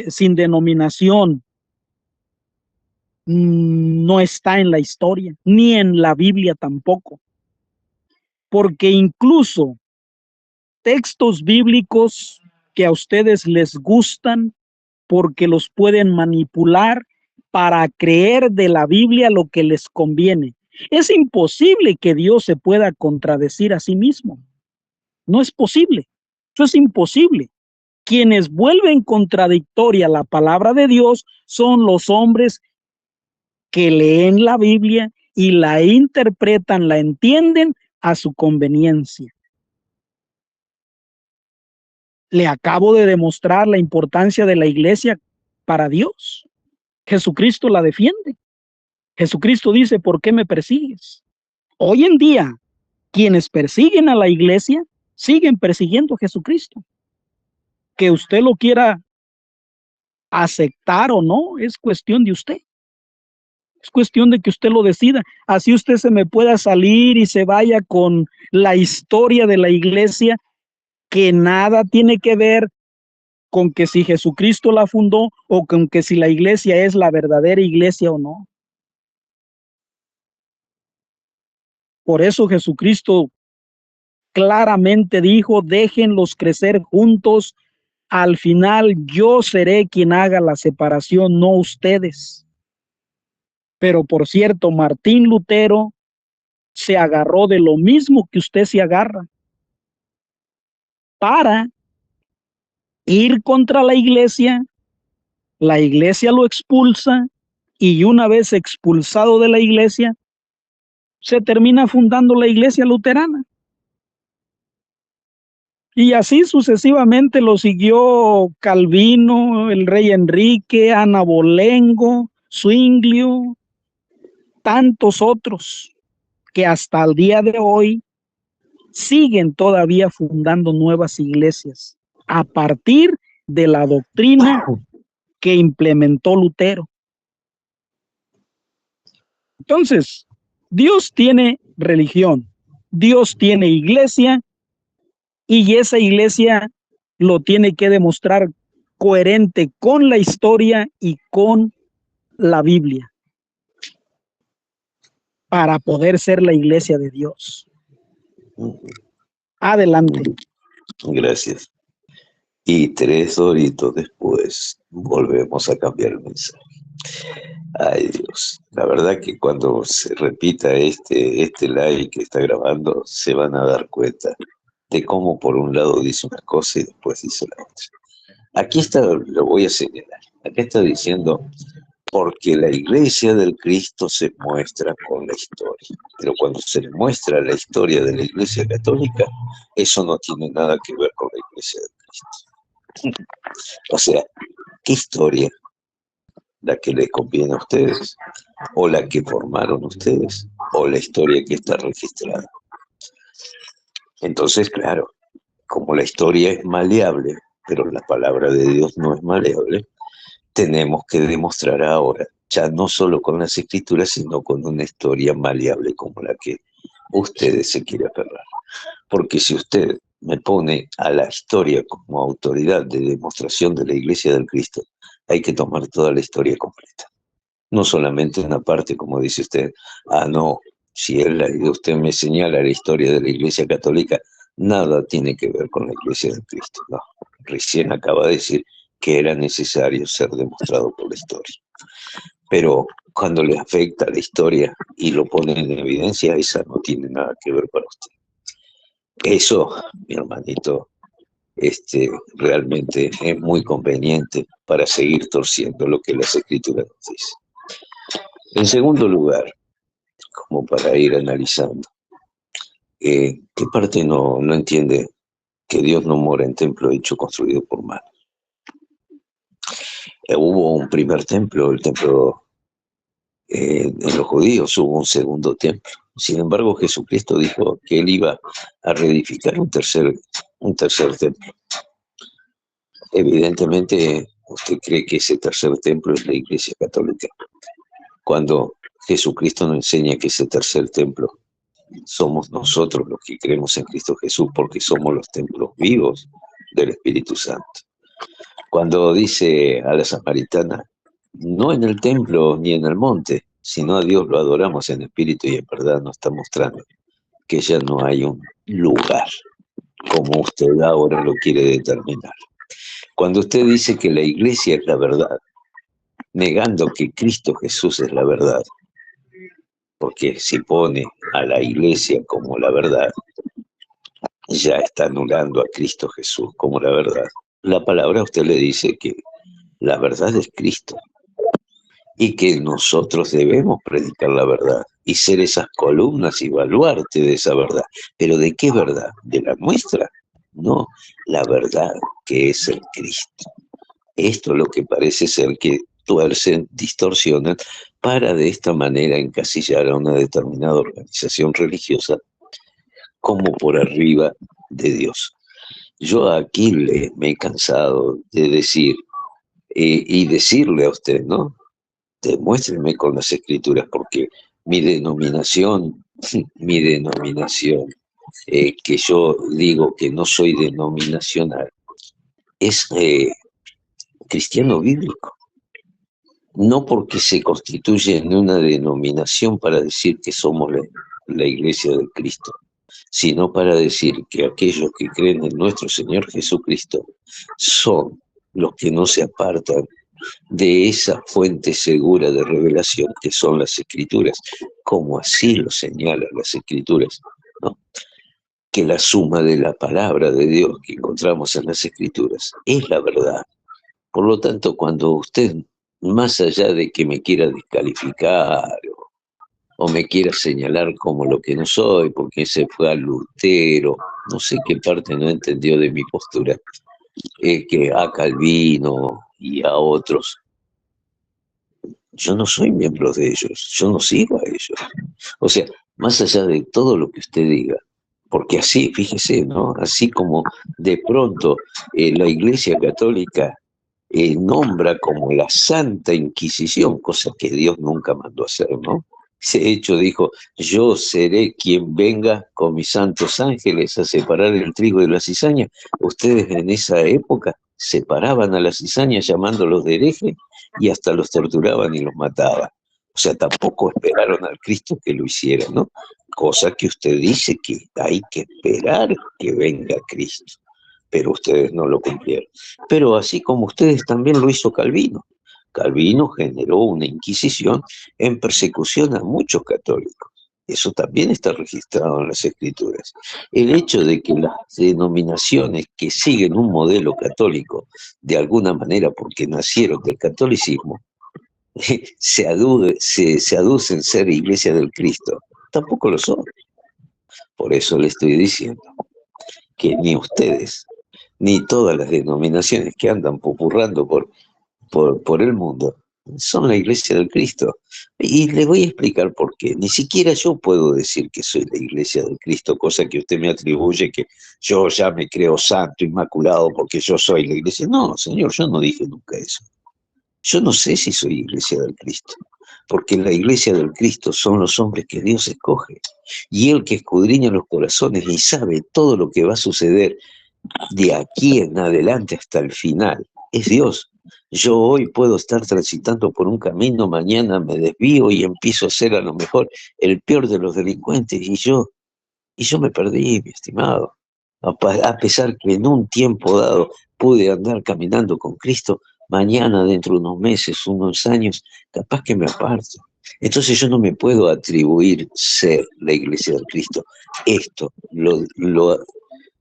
sin denominación, no está en la historia, ni en la Biblia tampoco. porque incluso textos bíblicos que a ustedes les gustan, porque los pueden manipular para creer de la Biblia lo que les conviene. Es imposible que Dios se pueda contradecir a sí mismo. No es posible. Eso es imposible. Quienes vuelven contradictoria la palabra de Dios son los hombres que leen la Biblia y la interpretan, la entienden a su conveniencia. Le acabo de demostrar la importancia de la iglesia para Dios. Jesucristo la defiende. Jesucristo dice, ¿por qué me persigues? Hoy en día, quienes persiguen a la iglesia siguen persiguiendo a Jesucristo. Que usted lo quiera aceptar o no, es cuestión de usted. Es cuestión de que usted lo decida. Así usted se me pueda salir y se vaya con la historia de la iglesia, que nada tiene que ver con que si Jesucristo la fundó o con que si la iglesia es la verdadera iglesia o no. Por eso Jesucristo claramente dijo, déjenlos crecer juntos. Al final yo seré quien haga la separación, no ustedes. Pero por cierto, Martín Lutero se agarró de lo mismo que usted se agarra para ir contra la iglesia lo expulsa y una vez expulsado de la iglesia, se termina fundando la iglesia luterana. Y así sucesivamente lo siguió Calvino, el rey Enrique, Ana Bolengo, Zwinglio, tantos otros que hasta el día de hoy siguen todavía fundando nuevas iglesias a partir de la doctrina que implementó Lutero. Entonces, Dios tiene religión, Dios tiene iglesia, y esa iglesia lo tiene que demostrar coherente con la historia y con la Biblia para poder ser la iglesia de Dios. Adelante. Gracias. Y 3 horitos después volvemos a cambiar el mensaje. Ay, Dios. La verdad que cuando se repita este live que está grabando, se van a dar cuenta de cómo por un lado dice una cosa y después dice la otra. Aquí está, lo voy a señalar. Acá está diciendo, porque la iglesia del Cristo se muestra con la historia. Pero cuando se le muestra la historia de la iglesia católica, eso no tiene nada que ver con la iglesia del Cristo. O sea, ¿qué historia? ¿La que les conviene a ustedes? ¿O la que formaron ustedes? ¿O la historia que está registrada? Entonces, claro, como la historia es maleable, pero la palabra de Dios no es maleable, tenemos que demostrar ahora, ya no solo con las escrituras, sino con una historia maleable como la que ustedes se quieren aferrar. Porque si usted me pone a la historia como autoridad de demostración de la Iglesia del Cristo, hay que tomar toda la historia completa. No solamente una parte, como dice usted, no, si usted me señala la historia de la Iglesia Católica, nada tiene que ver con la Iglesia del Cristo. No, recién acaba de decir que era necesario ser demostrado por la historia. Pero cuando le afecta la historia y lo pone en evidencia, esa no tiene nada que ver para usted. Eso, mi hermanito, realmente es muy conveniente para seguir torciendo lo que las escrituras nos dicen. En segundo lugar, como para ir analizando, ¿qué parte no entiende que Dios no mora en templo hecho construido por manos? Hubo un primer templo, el templo en los judíos, hubo un segundo templo. Sin embargo, Jesucristo dijo que Él iba a reedificar un tercer templo. Evidentemente, usted cree que ese tercer templo es la Iglesia Católica, cuando Jesucristo nos enseña que ese tercer templo somos nosotros los que creemos en Cristo Jesús, porque somos los templos vivos del Espíritu Santo. Cuando dice a la samaritana, no en el templo ni en el monte, sino a Dios lo adoramos en espíritu y en verdad, nos está mostrando que ya no hay un lugar, como usted ahora lo quiere determinar. Cuando usted dice que la iglesia es la verdad, negando que Cristo Jesús es la verdad, porque si pone a la iglesia como la verdad, ya está anulando a Cristo Jesús como la verdad. La palabra a usted le dice que la verdad es Cristo y que nosotros debemos predicar la verdad y ser esas columnas y baluarte de esa verdad. ¿Pero de qué verdad? ¿De la nuestra? No, la verdad que es el Cristo. Esto es lo que parece ser que tuercen, distorsionan, para de esta manera encasillar a una determinada organización religiosa como por arriba de Dios. Yo aquí me he cansado de decir, y decirle a usted, ¿no? Demuéstrenme con las escrituras, porque mi denominación, que yo digo que no soy denominacional, es cristiano bíblico. No porque se constituye en una denominación para decir que somos la iglesia de Cristo, sino para decir que aquellos que creen en nuestro Señor Jesucristo son los que no se apartan de esa fuente segura de revelación que son las Escrituras, como así lo señalan las Escrituras, ¿no? Que la suma de la palabra de Dios que encontramos en las Escrituras es la verdad. Por lo tanto, cuando usted, más allá de que me quiera descalificar o me quiera señalar como lo que no soy, porque se fue a Lutero, no sé qué parte no entendió de mi postura, que a Calvino y a otros, yo no soy miembro de ellos, yo no sigo a ellos. O sea, más allá de todo lo que usted diga, porque así, fíjese, ¿no? Así como de pronto la Iglesia Católica nombra como la Santa Inquisición, cosa que Dios nunca mandó hacer, ¿no? Ese hecho dijo, yo seré quien venga con mis santos ángeles a separar el trigo de la cizaña. Ustedes en esa época separaban a la cizaña llamándolos de herejes y hasta los torturaban y los mataban. O sea, tampoco esperaron al Cristo que lo hiciera, ¿no? Cosa que usted dice que hay que esperar que venga Cristo, pero ustedes no lo cumplieron. Pero así como ustedes también lo hizo Calvino. Calvino generó una inquisición en persecución a muchos católicos. Eso también está registrado en las Escrituras. El hecho de que las denominaciones que siguen un modelo católico, de alguna manera porque nacieron del catolicismo, se aducen ser iglesia del Cristo, tampoco lo son. Por eso le estoy diciendo que ni ustedes, ni todas las denominaciones que andan popurrando por el mundo, son la iglesia del Cristo. Y le voy a explicar por qué. Ni siquiera yo puedo decir que soy la iglesia del Cristo, cosa que usted me atribuye que yo ya me creo santo, inmaculado, porque yo soy la iglesia. No, Señor, yo no dije nunca eso. Yo no sé si soy iglesia del Cristo, porque la iglesia del Cristo son los hombres que Dios escoge. Y Él que escudriña los corazones y sabe todo lo que va a suceder de aquí en adelante hasta el final, es Dios. Yo hoy puedo estar transitando por un camino, mañana me desvío y empiezo a ser a lo mejor el peor de los delincuentes y yo me perdí, mi estimado. A pesar que en un tiempo dado pude andar caminando con Cristo, mañana, dentro de unos meses, unos años, capaz que me aparto. Entonces yo no me puedo atribuir ser la iglesia del Cristo. Esto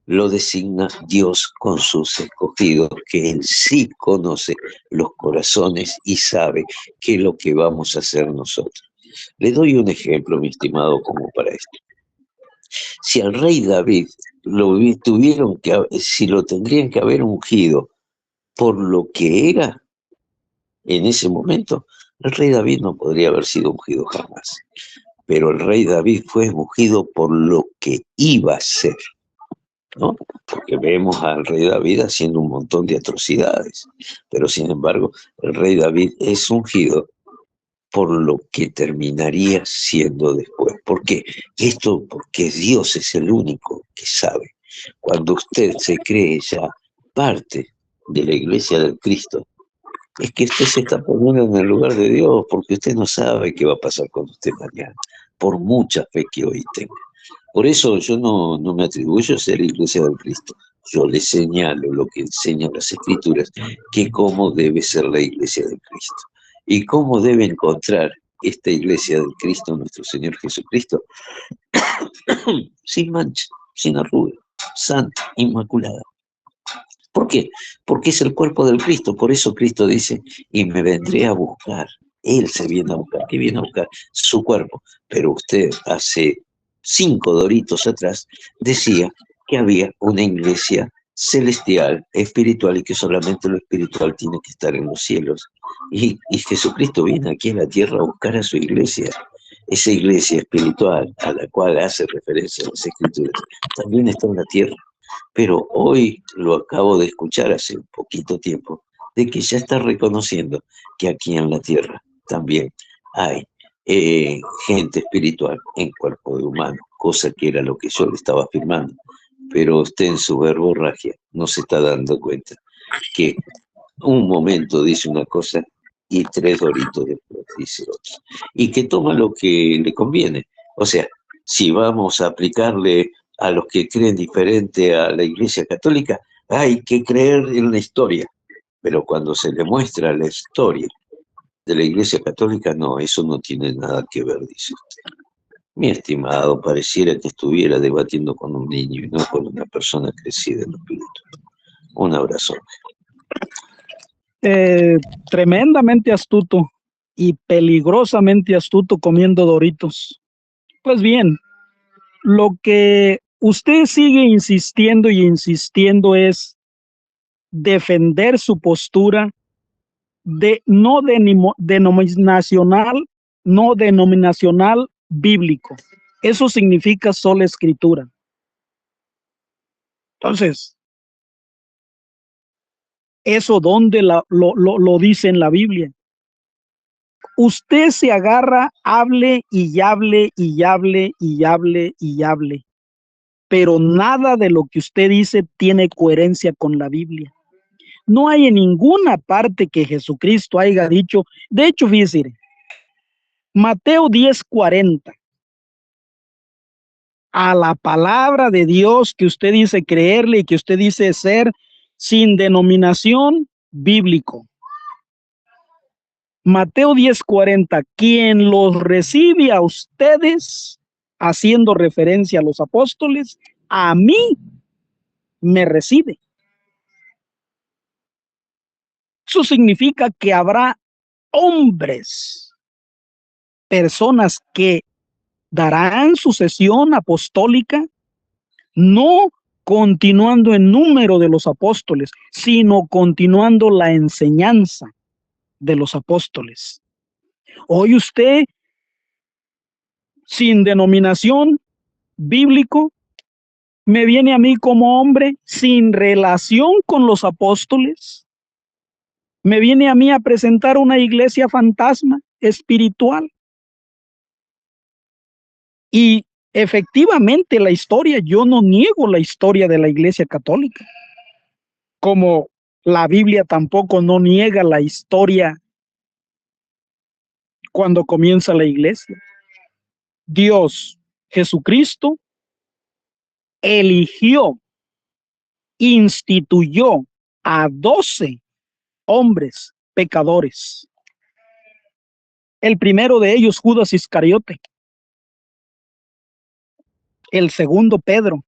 lo designa Dios con sus escogidos, que en sí conoce los corazones y sabe qué es lo que vamos a hacer nosotros. Le doy un ejemplo, mi estimado, como para esto. Si al rey David si lo tendrían que haber ungido por lo que era en ese momento, el rey David no podría haber sido ungido jamás. Pero el rey David fue ungido por lo que iba a ser, ¿no? Porque vemos al rey David haciendo un montón de atrocidades, pero sin embargo, el rey David es ungido por lo que terminaría siendo después. ¿Por qué? Porque Dios es el único que sabe. Cuando usted se cree ya parte de la iglesia del Cristo, es que usted se está poniendo en el lugar de Dios, porque usted no sabe qué va a pasar con usted mañana, por mucha fe que hoy tenga. Por eso yo no me atribuyo a ser iglesia del Cristo. Yo le señalo lo que enseñan las Escrituras, que cómo debe ser la iglesia del Cristo. Y cómo debe encontrar esta iglesia del Cristo, nuestro Señor Jesucristo, sin mancha, sin arruga, santa, inmaculada. ¿Por qué? Porque es el cuerpo del Cristo. Por eso Cristo dice, y me vendré a buscar. Él se viene a buscar. ¿Qué viene a buscar? Su cuerpo. Pero usted hace 5 doritos atrás decía que había una iglesia celestial, espiritual, y que solamente lo espiritual tiene que estar en los cielos. Y Jesucristo viene aquí a la tierra a buscar a su iglesia. Esa iglesia espiritual a la cual hace referencia las Escrituras también está en la tierra. Pero hoy lo acabo de escuchar hace un poquito tiempo, de que ya está reconociendo que aquí en la tierra también hay gente espiritual en cuerpo de humano, cosa que era lo que yo le estaba afirmando. Pero usted en su verborragia no se está dando cuenta que un momento dice una cosa y 3 doritos después dice otra. Y que toma lo que le conviene. O sea, si vamos a aplicarle a los que creen diferente a la Iglesia Católica, hay que creer en la historia. Pero cuando se le muestra la historia de la Iglesia Católica, no, eso no tiene nada que ver, dice usted. Mi estimado, pareciera que estuviera debatiendo con un niño y no con una persona crecida en espíritu. Un abrazo. Tremendamente astuto y peligrosamente astuto comiendo Doritos. Pues bien, lo que usted sigue insistiendo y insistiendo es defender su postura de no denominacional bíblico. Eso significa sola escritura. Entonces, ¿eso dónde lo dice en la Biblia? Usted se agarra, hable y hable y hable y hable y hable, pero nada de lo que usted dice tiene coherencia con la Biblia. No hay en ninguna parte que Jesucristo haya dicho. De hecho, fíjese, Mateo 10:40, a la palabra de Dios que usted dice creerle y que usted dice ser sin denominación bíblico. Mateo 10:40, quien los recibe a ustedes, haciendo referencia a los apóstoles, a mí me recibe. Eso significa que habrá hombres, personas que darán sucesión apostólica, no continuando el número de los apóstoles, sino continuando la enseñanza de los apóstoles. Hoy usted, sin denominación bíblico, me viene a mí como hombre sin relación con los apóstoles, me viene a mí a presentar una iglesia fantasma espiritual. Y efectivamente la historia, yo no niego la historia de la Iglesia Católica, como la Biblia tampoco no niega la historia cuando comienza la iglesia. Dios, Jesucristo, eligió, instituyó a 12 hombres pecadores. El primero de ellos, Judas Iscariote. El segundo, Pedro,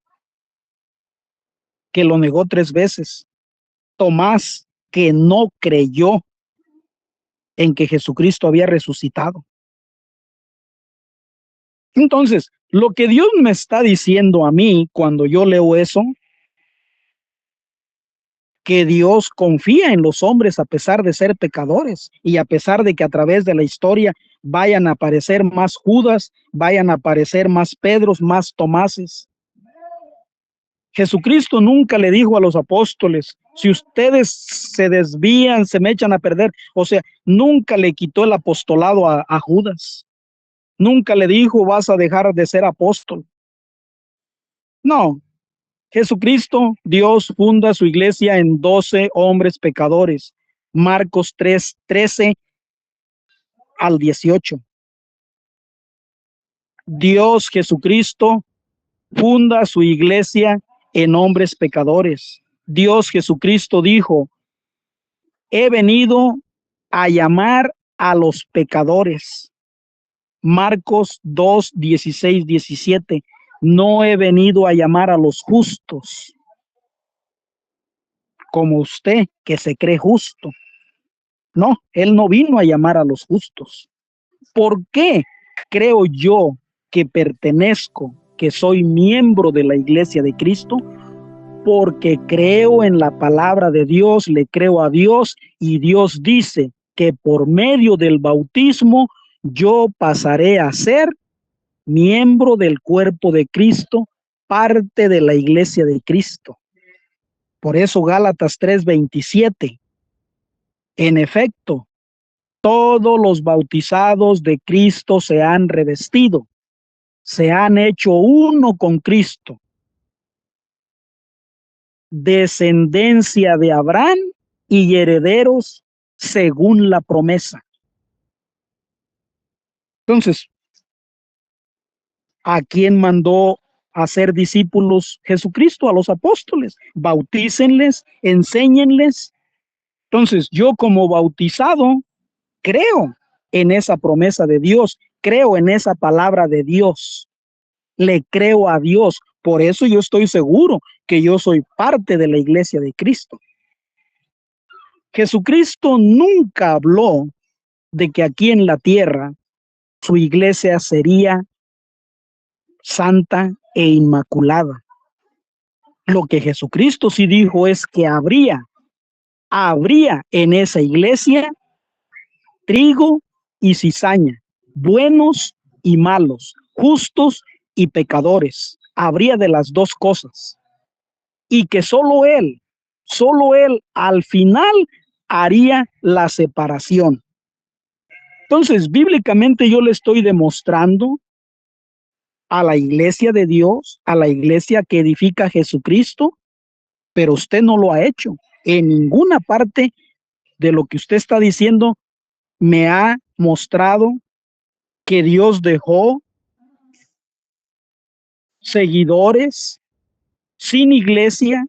que lo negó 3 veces. Tomás, que no creyó en que Jesucristo había resucitado. Entonces, lo que Dios me está diciendo a mí cuando yo leo eso, que Dios confía en los hombres a pesar de ser pecadores y a pesar de que a través de la historia vayan a aparecer más Judas, vayan a aparecer más Pedros, más Tomases. Jesucristo nunca le dijo a los apóstoles, si ustedes se desvían, se me echan a perder. O sea, nunca le quitó el apostolado a Judas. Nunca le dijo, vas a dejar de ser apóstol. No, Jesucristo, Dios funda su iglesia en 12 hombres pecadores. Marcos 3:13 al 18. Dios, Jesucristo, funda su iglesia en hombres pecadores. Dios Jesucristo dijo: he venido a llamar a los pecadores. Marcos 2, 16, 17. No he venido a llamar a los justos, como usted que se cree justo. No, él no vino a llamar a los justos. ¿Por qué creo yo que pertenezco, que soy miembro de la iglesia de Cristo? Porque creo en la palabra de Dios, le creo a Dios, y Dios dice que por medio del bautismo yo pasaré a ser miembro del cuerpo de Cristo, parte de la iglesia de Cristo. Por eso Gálatas 3:27. En efecto, todos los bautizados de Cristo se han revestido, se han hecho uno con Cristo. Descendencia de Abraham y herederos según la promesa. Entonces, ¿a quién mandó a ser discípulos Jesucristo? A los apóstoles. Bautícenles, enséñenles. Entonces, yo como bautizado creo en esa promesa de Dios, creo en esa palabra de Dios, le creo a Dios. Por eso yo estoy seguro que yo soy parte de la iglesia de Cristo. Jesucristo nunca habló de que aquí en la tierra su iglesia sería santa e inmaculada. Lo que Jesucristo sí dijo es que habría en esa iglesia trigo y cizaña, buenos y malos, justos y pecadores. Habría de las dos cosas. Y que solo Él al final haría la separación. Entonces, bíblicamente yo le estoy demostrando a la iglesia de Dios, a la iglesia que edifica Jesucristo, pero usted no lo ha hecho. En ninguna parte de lo que usted está diciendo me ha mostrado que Dios dejó seguidores sin iglesia,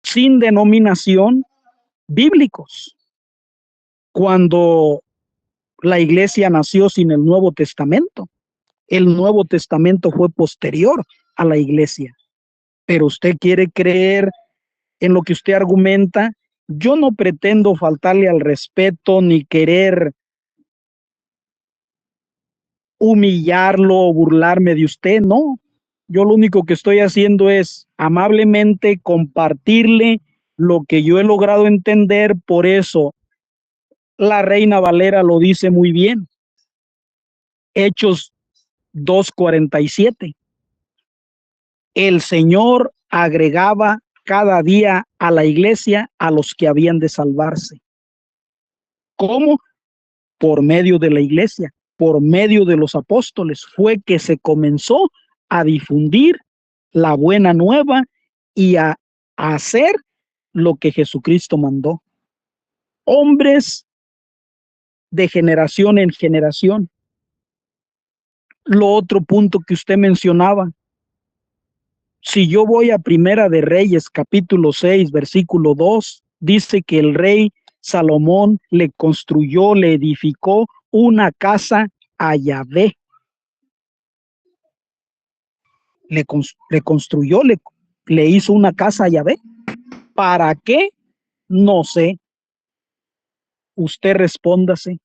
sin denominación, bíblicos, cuando la iglesia nació sin el Nuevo Testamento. El Nuevo Testamento fue posterior a la iglesia. Pero usted quiere creer en lo que usted argumenta. Yo no pretendo faltarle al respeto ni querer humillarlo o burlarme de usted, no. Yo lo único que estoy haciendo es amablemente compartirle lo que yo he logrado entender. Por eso la Reina Valera lo dice muy bien. Hechos 2:47. El Señor agregaba cada día a la iglesia a los que habían de salvarse. ¿Cómo? Por medio de la iglesia, por medio de los apóstoles, fue que se comenzó a difundir la buena nueva y a hacer lo que Jesucristo mandó. Hombres de generación en generación. Lo otro punto que usted mencionaba, si yo voy a Primera de Reyes, capítulo 6, versículo 2, dice que el rey Salomón le construyó, le edificó una casa a Yahvé. Le construyó, le hizo una casa a Yahvé. ¿Para qué? No sé. Usted respóndase.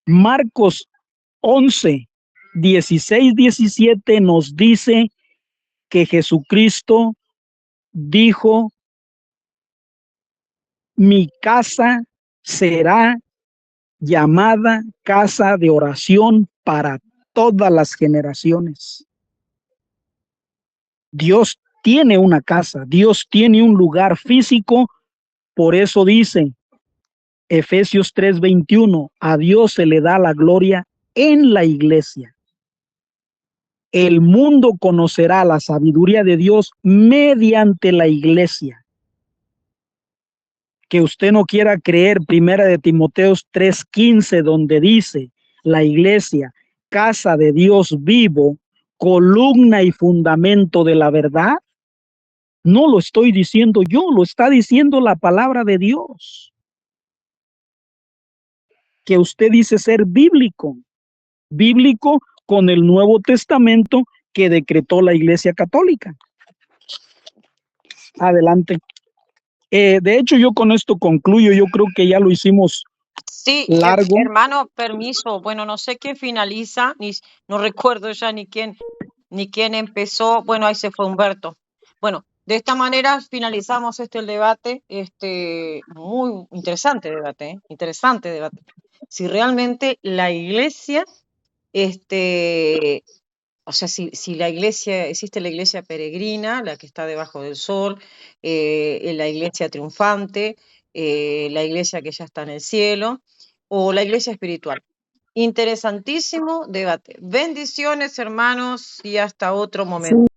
Marcos 11, 16, 17 nos dice que Jesucristo dijo: mi casa será llamada casa de oración para todas las generaciones. Dios tiene una casa, Dios tiene un lugar físico. Por eso dice Efesios 3:21, a Dios se le da la gloria en la iglesia. El mundo conocerá la sabiduría de Dios mediante la iglesia. Que usted no quiera creer, Primera de Timoteo 3:15, donde dice la iglesia casa de Dios vivo, columna y fundamento de la verdad, no lo estoy diciendo yo, lo está diciendo la palabra de Dios. Que usted dice ser bíblico, bíblico con el Nuevo Testamento que decretó la Iglesia Católica. Adelante. De hecho, yo con esto concluyo. Yo creo que ya lo hicimos Sí, largo. hermano, permiso. Bueno, no sé quién finaliza, no recuerdo ya ni quién empezó. Bueno, ahí se fue Humberto. Bueno, de esta manera finalizamos el debate, muy interesante debate, interesante debate. Si realmente la Iglesia, o sea, si la Iglesia, existe la Iglesia peregrina, la que está debajo del sol, la Iglesia triunfante, la Iglesia que ya está en el cielo, o la Iglesia espiritual. Interesantísimo debate. Bendiciones, hermanos, y hasta otro momento.